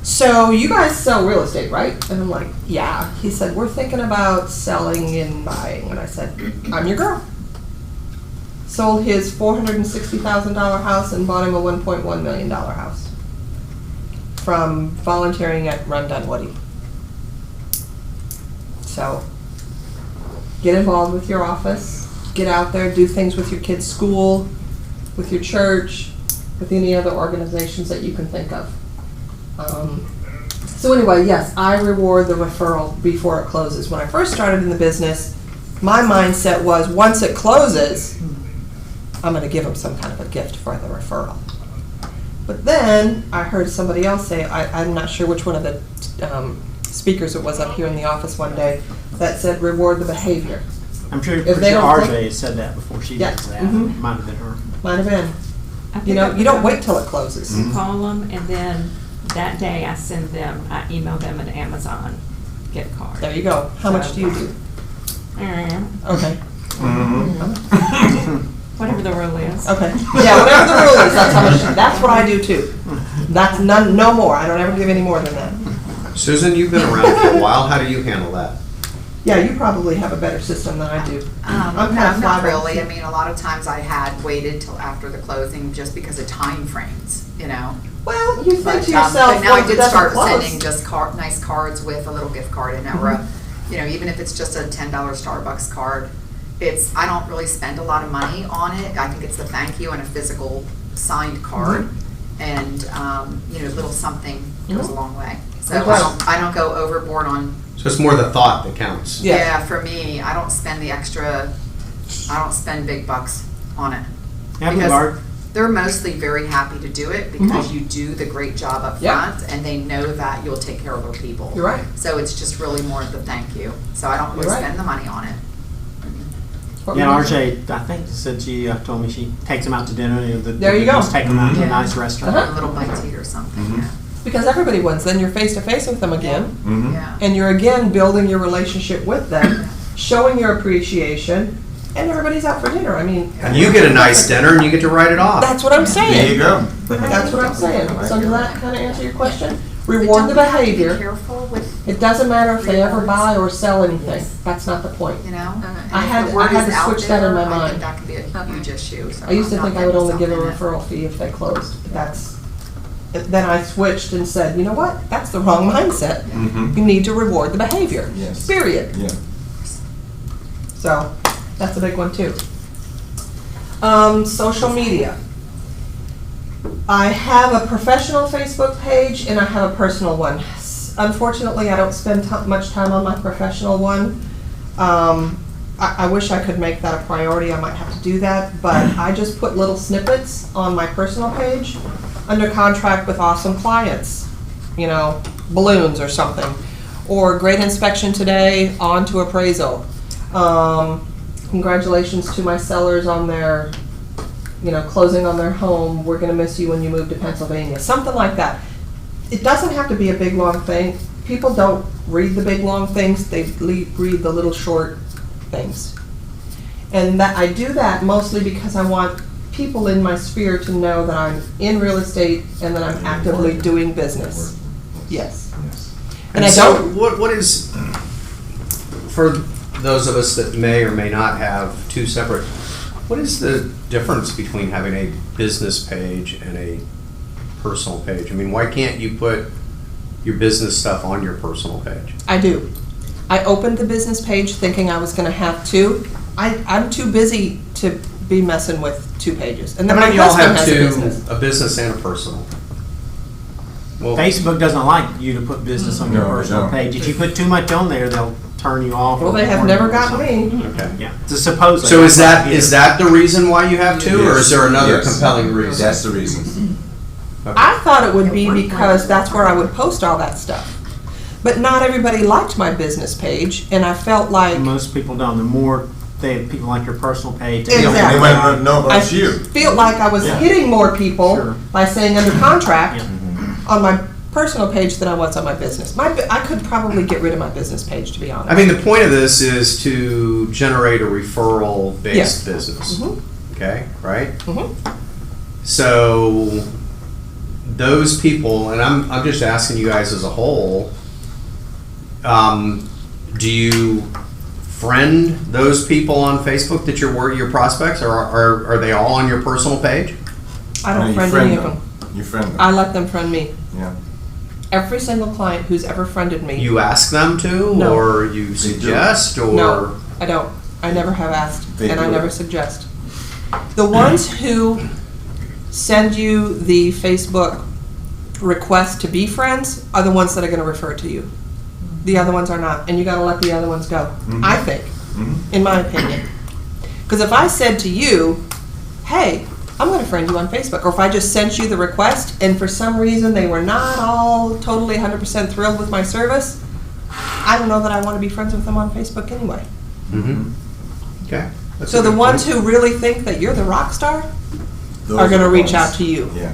"So you guys sell real estate, right?" And I'm like, "Yeah." He said, "We're thinking about selling and buying." And I said, "I'm your girl." Sold his $460,000 house and bought him a $1.1 million house from volunteering at Run Dunwoody. So, get involved with your office, get out there, do things with your kids' school, with your church, with any other organizations that you can think of. So anyway, yes, I reward the referral before it closes. When I first started in the business, my mindset was once it closes, I'm going to give them some kind of a gift for the referral. But then I heard somebody else say, I'm not sure which one of the speakers it was up here in the office one day, that said reward the behavior. I'm sure If they don't RJ said that before she Yeah. does that. Mhm. Might have been her. Might have been. I You pick know, up you the don't phone, wait till it closes. Call them, and then that day I email them an Amazon gift card. There you go. How much do you do? Okay. Whatever the rule is. Okay. Yeah, whatever the rule is, that's how much, that's what I do too. That's no more. I don't ever give any more than that. Susan, you've been around for a while. How do you handle that? Yeah, you probably have a better system than I do. I'm kind of Not fly by the really. seat. I mean, a lot of times I had waited till after the closing just because of time frames, you know. Well, you think But, to yourself, but now I well, it did doesn't start close. sending just nice cards with a little gift card in it, or even if it's just a $10 Starbucks card. I don't really spend a lot of money on it. I think it's the thank you and a physical signed card, and, little something goes a long way. So It does. I don't go overboard on, So it's more the thought that counts. Yeah. yeah, for me, I don't spend big bucks on it. Yeah, Because Bart. they're mostly very happy to do it because you do the great job up Yeah. front, and they know that you'll take care of their people. You're right. So it's just really more of the thank you. So I don't really You're right. spend the money on it. What Yeah, were you- RJ, I think said she told me she takes them out to dinner. There you go. Just take them out to a Yeah. nice restaurant. Uh-huh. A little bite to eat or something, Mhm. yeah. Because everybody wins. Then you're face to face with them again. Mhm. Yeah. And you're again building your relationship with them, showing your appreciation, and everybody's out for dinner. I mean, And you get a nice dinner and you get to write it off. that's what I'm There you saying. go. That's what I'm saying. So does that kind of answer your question? Reward But the don't we have to be behavior. careful with, It doesn't matter if they ever rewards? buy or sell anything. That's not the point. you know? Okay. And I if had- the word I had is to out switch that in there, my I mind. think that could be a huge issue. So I used to I'm think not I would getting only give a myself in it. referral fee if they closed. Then I switched and said, you know what? That's the wrong mindset. Mhm. You need to reward the behavior. Yes. Period. Yeah. So that's a big one too. Social media. I have a professional Facebook page and I have a personal one. Unfortunately, I don't spend much time on my professional one. I wish I could make that a priority. I might have to do that, but I just put little snippets on my personal page under contract with awesome clients. You know, balloons or something. Or great inspection today, on to appraisal. Congratulations to my sellers on their, closing on their home. We're gonna miss you when you move to Pennsylvania. Something like that. It doesn't have to be a big, long thing. People don't read the big, long things. They read the little short things. And that I do that mostly because I want people in my sphere to know that I'm in real estate and that I'm actively doing business. Yes. Yes. And I so don't- what is, for those of us that may or may not have two separate, what is the difference between having a business page and a personal page? I mean, why can't you put your business stuff on your personal page? I do. I opened the business page thinking I was gonna have two. I'm too busy to be messing with two pages. And then How my many of y'all husband have has a two, business. a business and a personal? Well, Facebook doesn't like you to put business on your No, they personal don't. page. If you put too much on there, they'll turn you off. Well, or they have warn never you or gotten something. me. okay. Yeah, so supposedly. So is that's that the reason why you have two, or is there another Yes. compelling reason? That's the reason. I thought it would be because that's where I would post all that stuff. But not everybody liked my business page, and I felt like Most people don't. The more people like your personal page. They Exactly. might not know I about you. feel like I was Yeah. hitting more people Sure. by saying under contract Yeah. on my personal page than I was on my business. I could probably get rid of my business page, to be honest. I mean, the point of this is to generate a referral-based Yes. business. Mhm. Okay, right? Mhm. So those people, and I'm just asking you guys as a whole, do you friend those people on Facebook that you're your prospects, or are they all on your personal page? I No, don't you friend any of them. You friend them. I let them friend me. Yeah. Every single client who's ever friended me. You ask them to, No. or you do. suggest, or No, I don't. I never have asked, They and I do never it. suggest. The ones who send you the Facebook request to be friends are the ones that are gonna refer to you. The other ones are not, and you gotta let the other ones go, I think, in my opinion. Because if I said to you, hey, I'm gonna friend you on Facebook, or if I just sent you the request, and for some reason they were not all totally 100% thrilled with my service, I don't know that I wanna be friends with them on Facebook anyway. Mm-hmm. Okay. That's So a the good ones point. who really think that you're the rock star Those are gonna the reach ones. out to you. Yeah.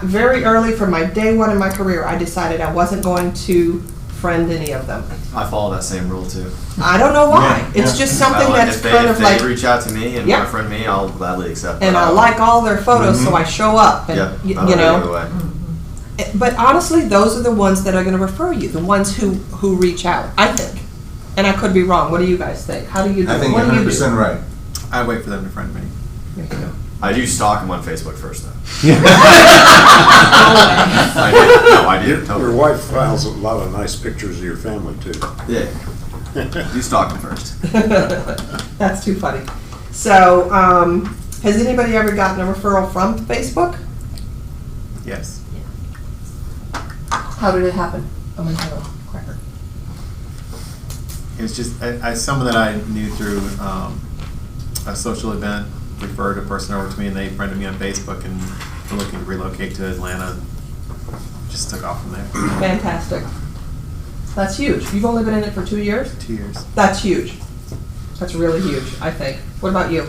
Very early from my day one in my career, I decided I wasn't going to friend any of them. I follow that same rule too. I don't know why. Yeah, It's yeah. just something that's if they, kind if of they like, reach out to me and Yeah. want to friend me, I'll gladly accept. and I like all their photos, so I show up, and Yeah, you I don't know. either way. But honestly, those are the ones that are going to refer you, the ones who reach out. I think, and I could be wrong. What do you guys think? How do you do? I think what you're do you 100% do? right. I wait for them to friend me. There you go. I do stalk them on Facebook first though. No way. I do. No, I do. Your Totally. wife files a lot of nice pictures of your family too. Yeah. Do stalk them first. That's too funny. So, Has anybody ever gotten a referral from Facebook? Yes. How did it happen? I'm gonna have a cracker. It was just someone that I knew through a social event referred a person over to me, and they friended me on Facebook and were looking to relocate to Atlanta. Just took off from there. Fantastic. That's huge. You've only been in it for 2 years? 2 years. That's huge. That's really huge, I think. What about you?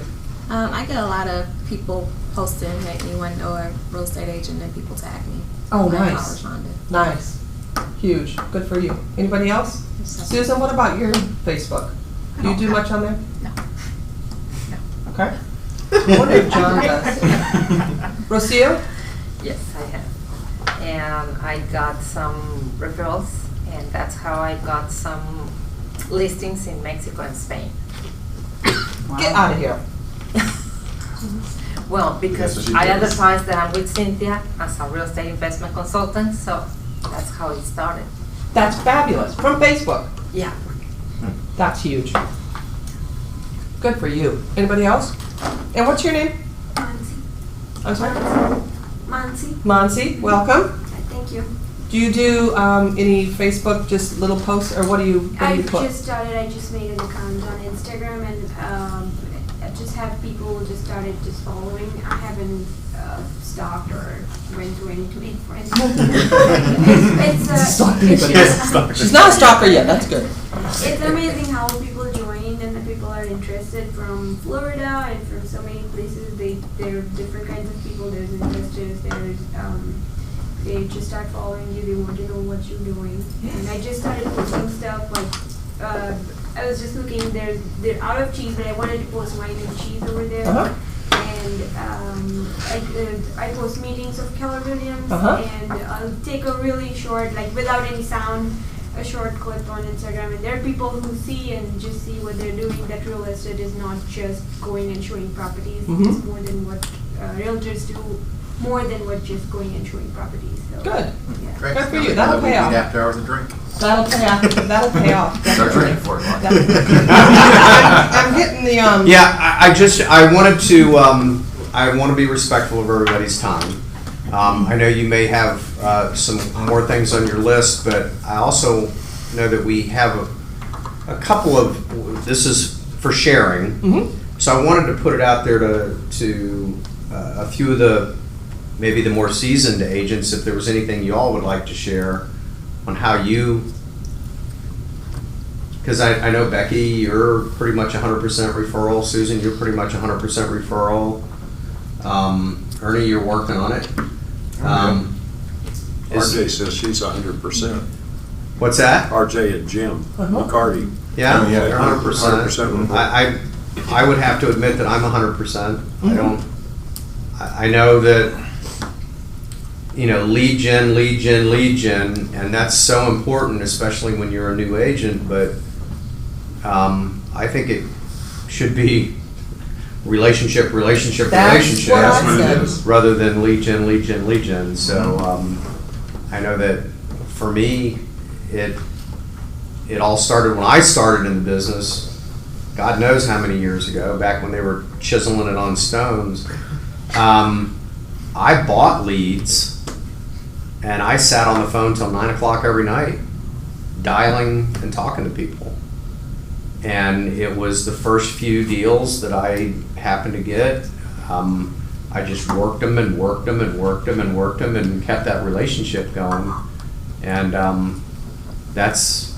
I get a lot of people posting, make me want to know a real estate agent, and people tag me. Oh, Like nice. Howard Rhonda. Nice. Huge. Good for you. Anybody else? Susan, what about your Facebook? Do you do much on there? No. Okay. I wonder if John does. Rocio? Yes, I have. And I got some referrals, and that's how I got some listings in Mexico and Spain. Get out of here. Well, because Yes, she I does. advertised that I'm with Cynthia as a real estate investment consultant, so that's how it started. That's fabulous. From Facebook. Yeah. That's huge. Good for you. Anybody else? And what's your name? Mansi. I'm sorry? Mansi. Monsi, welcome. Thank you. Do you do any Facebook, just little posts, or what do you I put? just started, I just made an account on Instagram, and I just have people just started just following. I haven't stalked or went to any tweet friends. Stalked anybody else. She's not a stalker yet, that's good. It's amazing how people join and the people are interested from Florida and from so many places. There are different kinds of people. There's investors. There's they just start following you. They want to know what you're doing. And I just started posting stuff like I was just looking. They're out of cheese, but I wanted to post wine and cheese over there. Uh-huh. And I post meetings of Keller Williams, Uh-huh. and I'll take a really short, like without any sound, a short clip on Instagram. And there are people who see and just see what they're doing. That real estate is not just going and showing properties. Mhm. It's more than what realtors do, more than what just going and showing properties. So, Good. Yeah. Great. Good for you. That'll pay off. Meet after hours and drink. That'll pay off. That'll pay off. Start definitely. drinking 4 o'clock. I'm getting the Yeah, I wanted to, I want to be respectful of everybody's time. I know you may have some more things on your list, but I also know that we have a couple of, this is for sharing. Mhm. So I wanted to put it out there to a few of the, maybe the more seasoned agents, if there was anything you all would like to share on how you, because I know Becky, you're pretty much 100% referral. Susan, you're pretty much 100% referral. Ernie, you're working on it. RJ says she's 100%. What's that? RJ and Jim Uh-huh. McCarty. Yeah, Oh, yeah, they're 100%. 100%. I would have to admit that I'm 100%. I don't. I know that, you know, lead gen, and that's so important, especially when you're a new agent. But I think it should be relationship, That's what I said. rather than lead gen. So I know that for me, it all started when I started in the business. God knows how many years ago, back when they were chiseling it on stones. I bought leads, and I sat on the phone till 9 o'clock every night, dialing and talking to people. And it was the first few deals that I happened to get. I just worked them and worked them and worked them and worked them and kept that relationship going. And that's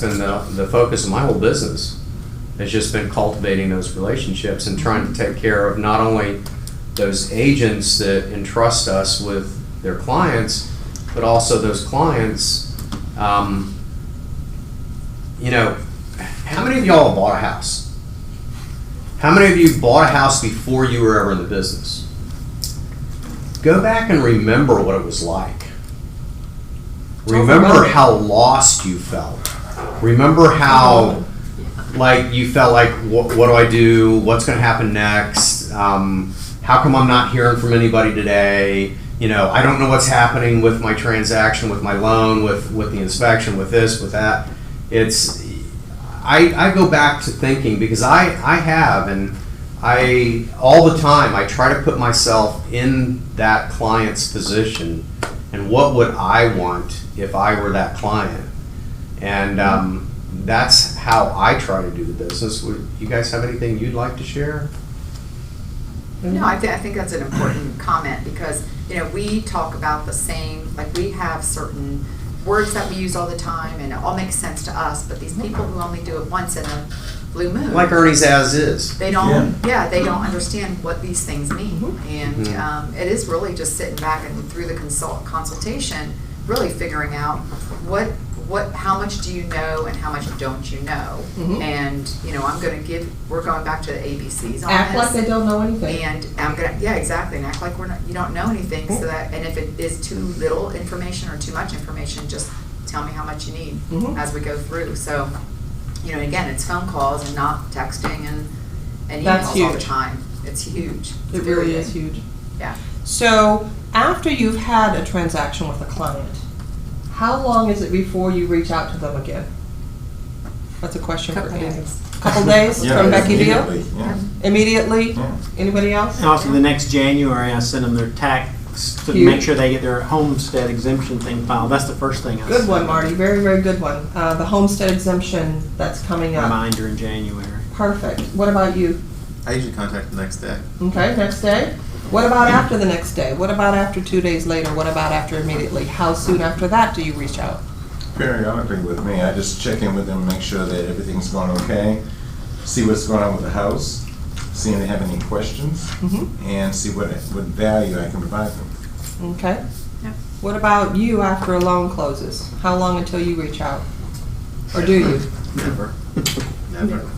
been the focus of my whole business. It's just been cultivating those relationships and trying to take care of not only those agents that entrust us with their clients, but also those clients. You know, how many of y'all have bought a house? How many of you bought a house before you were ever in the business? Go back and remember what it was like. Remember how lost you felt. Remember how, like, you felt like, what do I do? What's going to happen next? How come I'm not hearing from anybody today? You know, I don't know what's happening with my transaction, with my loan, with the inspection, with this, with that. I go back to thinking, because I have, and all the time, I try to put myself in that client's position and what would I want if I were that client. And that's how I try to do the business. Would you guys have anything you'd like to share? No, I think that's an important comment because, we talk about the same, like we have certain words that we use all the time and it all makes sense to us, but these people who only do it once in a blue moon. Like Ernie's as is. They don't, they don't understand what these things mean. And it is really just sitting back and through the consultation, really figuring out how much do you know and how much don't you know. And, we're going back to the ABCs on Act this. like they don't know anything. And I'm gonna, exactly, and act like you don't know anything, so that, and if it is too little information or too much information, just tell me how much you need as we go through. So, again, it's phone calls and not texting and That's emails all the huge. time. It's huge. It It's really very is big. huge. Yeah. So after you've had a transaction with a client, how long is it before you reach out to them again? That's a question for Couple Andy. days. Couple days Yeah, from Becky Deal? immediately, yeah. Immediately? Yeah. Anybody else? And also the next January, I send them their tax to Huge. make sure they get their homestead exemption thing filed. That's the first thing I Good send one, them. Marty. Very, very good one. The homestead exemption that's coming up. Reminder in January. Perfect. What about you? I usually contact the next day. Okay, next day. What about after the next day? What about after 2 days later? What about after immediately? How soon after that do you reach out? Periodically with me, I just check in with them, make sure that everything's going okay, see what's going on with the house, see if they have any questions, and see what value I can provide them. Okay. Yeah. What about you after a loan closes? How long until you reach out? Or do you? Never. Never.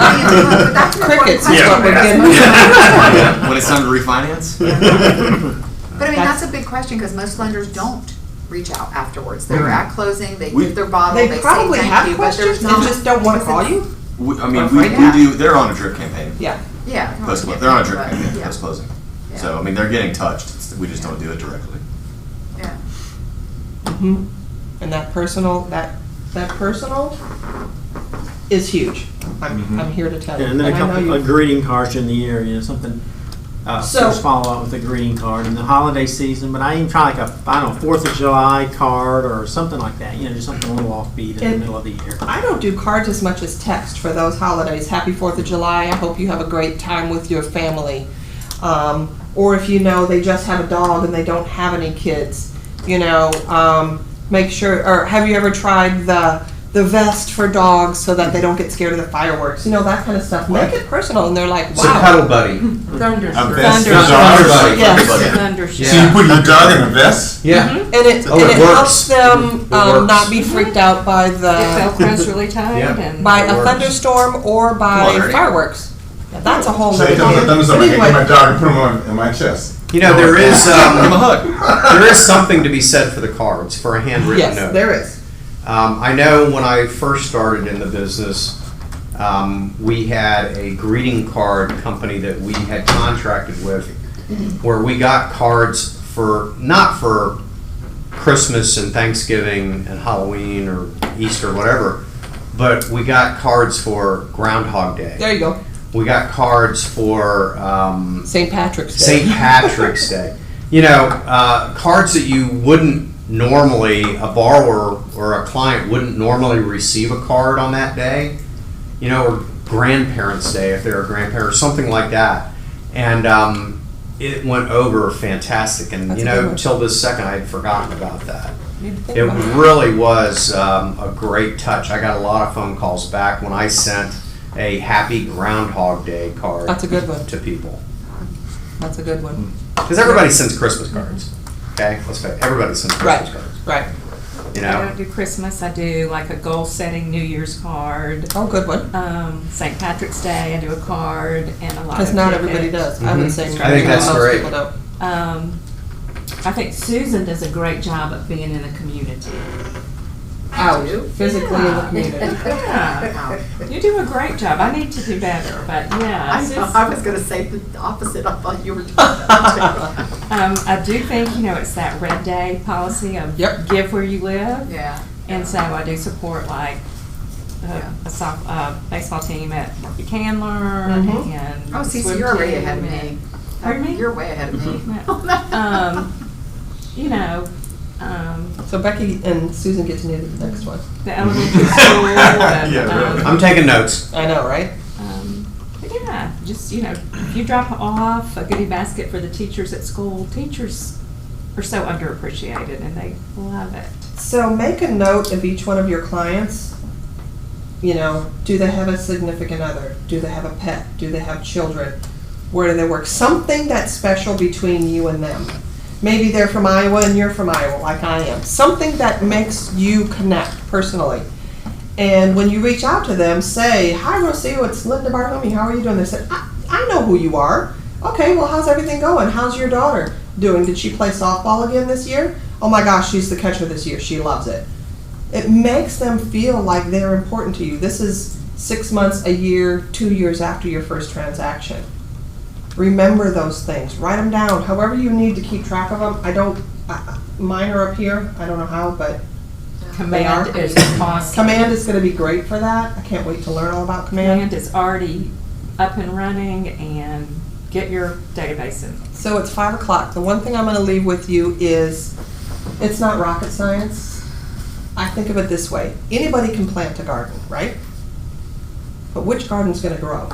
Crickets is what we're getting. When it's time to refinance? But I mean, that's a big question because most lenders don't reach out afterwards. They're at closing, they give their bottle, They they say probably thank have you, but there's questions not. and just don't want to call you? Yeah. We do, they're on a drip campaign. Yeah. Yeah. Post, they're on a drip But, campaign, yeah. post closing. Yeah. So, I mean, they're getting touched, we just don't do it directly. Yeah. And that personal is huge. I'm here to tell you. And then a I know couple you- of greeting cards in the year, something, So- just follow up with a greeting card in the holiday season, but I even try like a, 4th of July card or something like that, just something a little offbeat in the And- middle of the year. I don't do cards as much as text for those holidays. Happy 4th of July. I hope you have a great time with your family. Or if they just have a dog and they don't have any kids, make sure, or have you ever tried the vest for dogs so that they don't get scared of the fireworks? That kind of stuff. Make it personal. And they're like, It's a wow. cuddle buddy. Thundershirt. Thundershirt. Yes. Thundershirt. So you put your dog in a vest? Yeah. And it, Oh, and it it works. helps them It works. not be freaked out by If the Velcro's really tight Yeah. and. by It a works. thunderstorm or by Ernie. fireworks. Now, that's a whole So nother you tell me game. thunderstorm, I can Anyway, get my dog and put him on in my chest. There is Give them a hug. there is something to be said for the cards, for a handwritten yes, note. there is. I know when I first started in the business, we had a greeting card company that we had contracted with, where we got cards not for Christmas and Thanksgiving and Halloween or Easter, whatever, but we got cards for Groundhog Day. There you go. We got cards for St. Patrick's Day. St. Patrick's Day. Cards that you wouldn't normally, a borrower or a client wouldn't normally receive a card on that day, or Grandparents' Day if they're a grandparent or something like that. And it went over fantastic. And, That's a good one. till this second, I had forgotten about that. Need to think It about it. really was a great touch. I got a lot of phone calls back when I sent a Happy Groundhog Day card That's a good one. to people. That's a good one. Because everybody sends Christmas cards. Okay, let's face it, everybody sends Christmas cards. Right. I don't do Christmas. I do like a goal-setting New Year's card. Oh, good one. St. Patrick's Day, I do a card and a lot of Because not everybody does. I would say I think that's most great. people don't. I think Susan does a great job of being in the community. Out, physically in the community. Yeah. You do a great job. I need to do better, but yeah. I was gonna say the opposite. I thought you were talking about. I do think, it's that red day policy of give where you live. Yeah. And so I do support like baseball team at Candler Mhm. and. Oh, see, so swim you're way team ahead of me. and- Pardon me? You're way ahead of me. You know, So Becky and Susan get to know the next one. the elementary school and. Yeah, really. I'm taking notes. I know, right? But yeah, just, you know, if you drop off a goodie basket for the teachers at school, teachers are so underappreciated and they love it. So make a note of each one of your clients. You know, do they have a significant other? Do they have a pet? Do they have children? Where do they work? Something that's special between you and them. Maybe they're from Iowa and you're from Iowa, like I am. Something that makes you connect personally. And when you reach out to them, say, "Hi, Rocio, it's Linda Bartholomew. How are you doing?" They said, I know who you are. Okay, well, how's everything going? How's your daughter doing? Did she play softball again this year? Oh my gosh, she's the catcher this year. She loves it. It makes them feel like they're important to you. This is 6 months, a year, 2 years after your first transaction. Remember those things. Write them down. However you need to keep track of them. Mine are up here. I don't know how, but Command they are. is awesome. Command is going to be great for that. I can't wait to learn all about Command. Command is already up and running, and get your database in. So it's 5 o'clock. The one thing I'm going to leave with you is, it's not rocket science. I think of it this way. Anybody can plant a garden, right? But which garden's going to grow?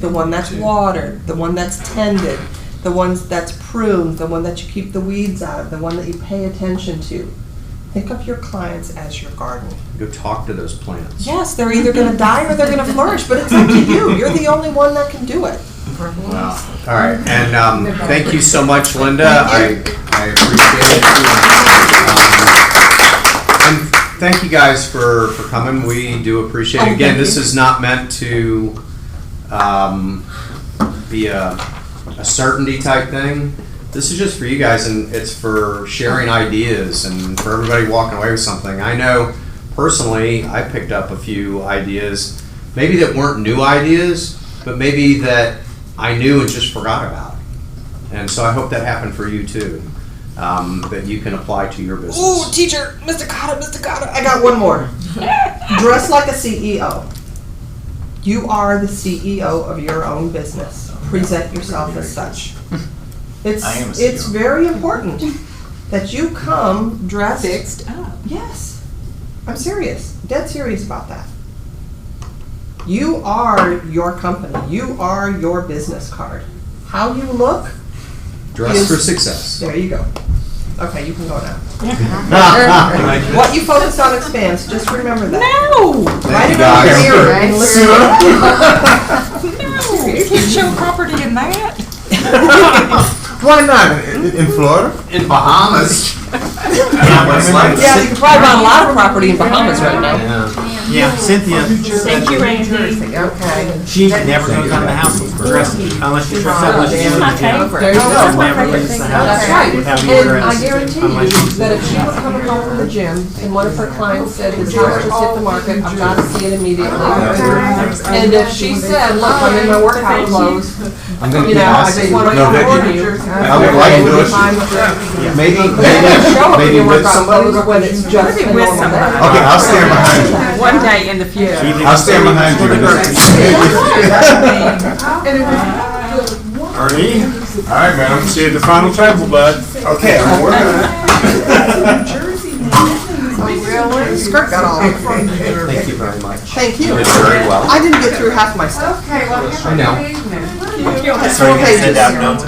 The one that's watered, the one that's tended, the one that's pruned, the one that you keep the weeds out of, the one that you pay attention to. Think of your clients as your garden. Go talk to those plants. Yes, they're either going to die or they're going to flourish, but it's up to you. You're the only one that can do it. Wow. All right, and thank you so much, Linda. I appreciate it. And thank you guys for coming. We do appreciate it. Again, this is not meant to be a certainty type thing. This is just for you guys, and it's for sharing ideas and for everybody walking away with something. I know personally, I picked up a few ideas, maybe that weren't new ideas, but maybe that I knew and just forgot about. And so I hope that happened for you too, that you can apply to your business. Ooh, teacher, Mr. Cotta, I got one more. Dress like a CEO. You are the CEO of your own business. Present yourself as such. It's very important that you come dressed. Fixed up. Yes. I'm serious. Dead serious about that. You are your company. You are your business card. How you look. Dress for success. There you go. Okay, you can go now. What you focus on expands. Just remember that. No! Write it on your mirror and listen to it. No! You can't show property in that. Why not? In Florida? In Bahamas. Yeah, you can probably buy a lot of property in Bahamas right now. Yeah, Cynthia. Thank you, Randy. Okay. She never goes out of the house dressed unless she's dressed up like she's This is my favorite. There you go. She never leaves the house That's right. without being And I dressed. guarantee unless you she's- that if she was coming home from the gym and one of her clients said, "His house just hit the market, I've got to see it immediately." And if she said, "Look, I'm in my workout clothes, I'm going to you keep know, I asking. just want to No, warn Vicky, you." I would like to do it. Maybe Show up in your with workout somebody. clothes when it's just a Maybe with normal day. somebody. Okay, I'll stand behind you. One day in the future. I'll stand behind you. Ernie, All right, man. see you at the final table, bud. Okay, I'm working on it. Skirt got all. Thank you very much. Thank you. You did very well. I didn't get through half my stuff. I know. That's So you four can send pages. out notes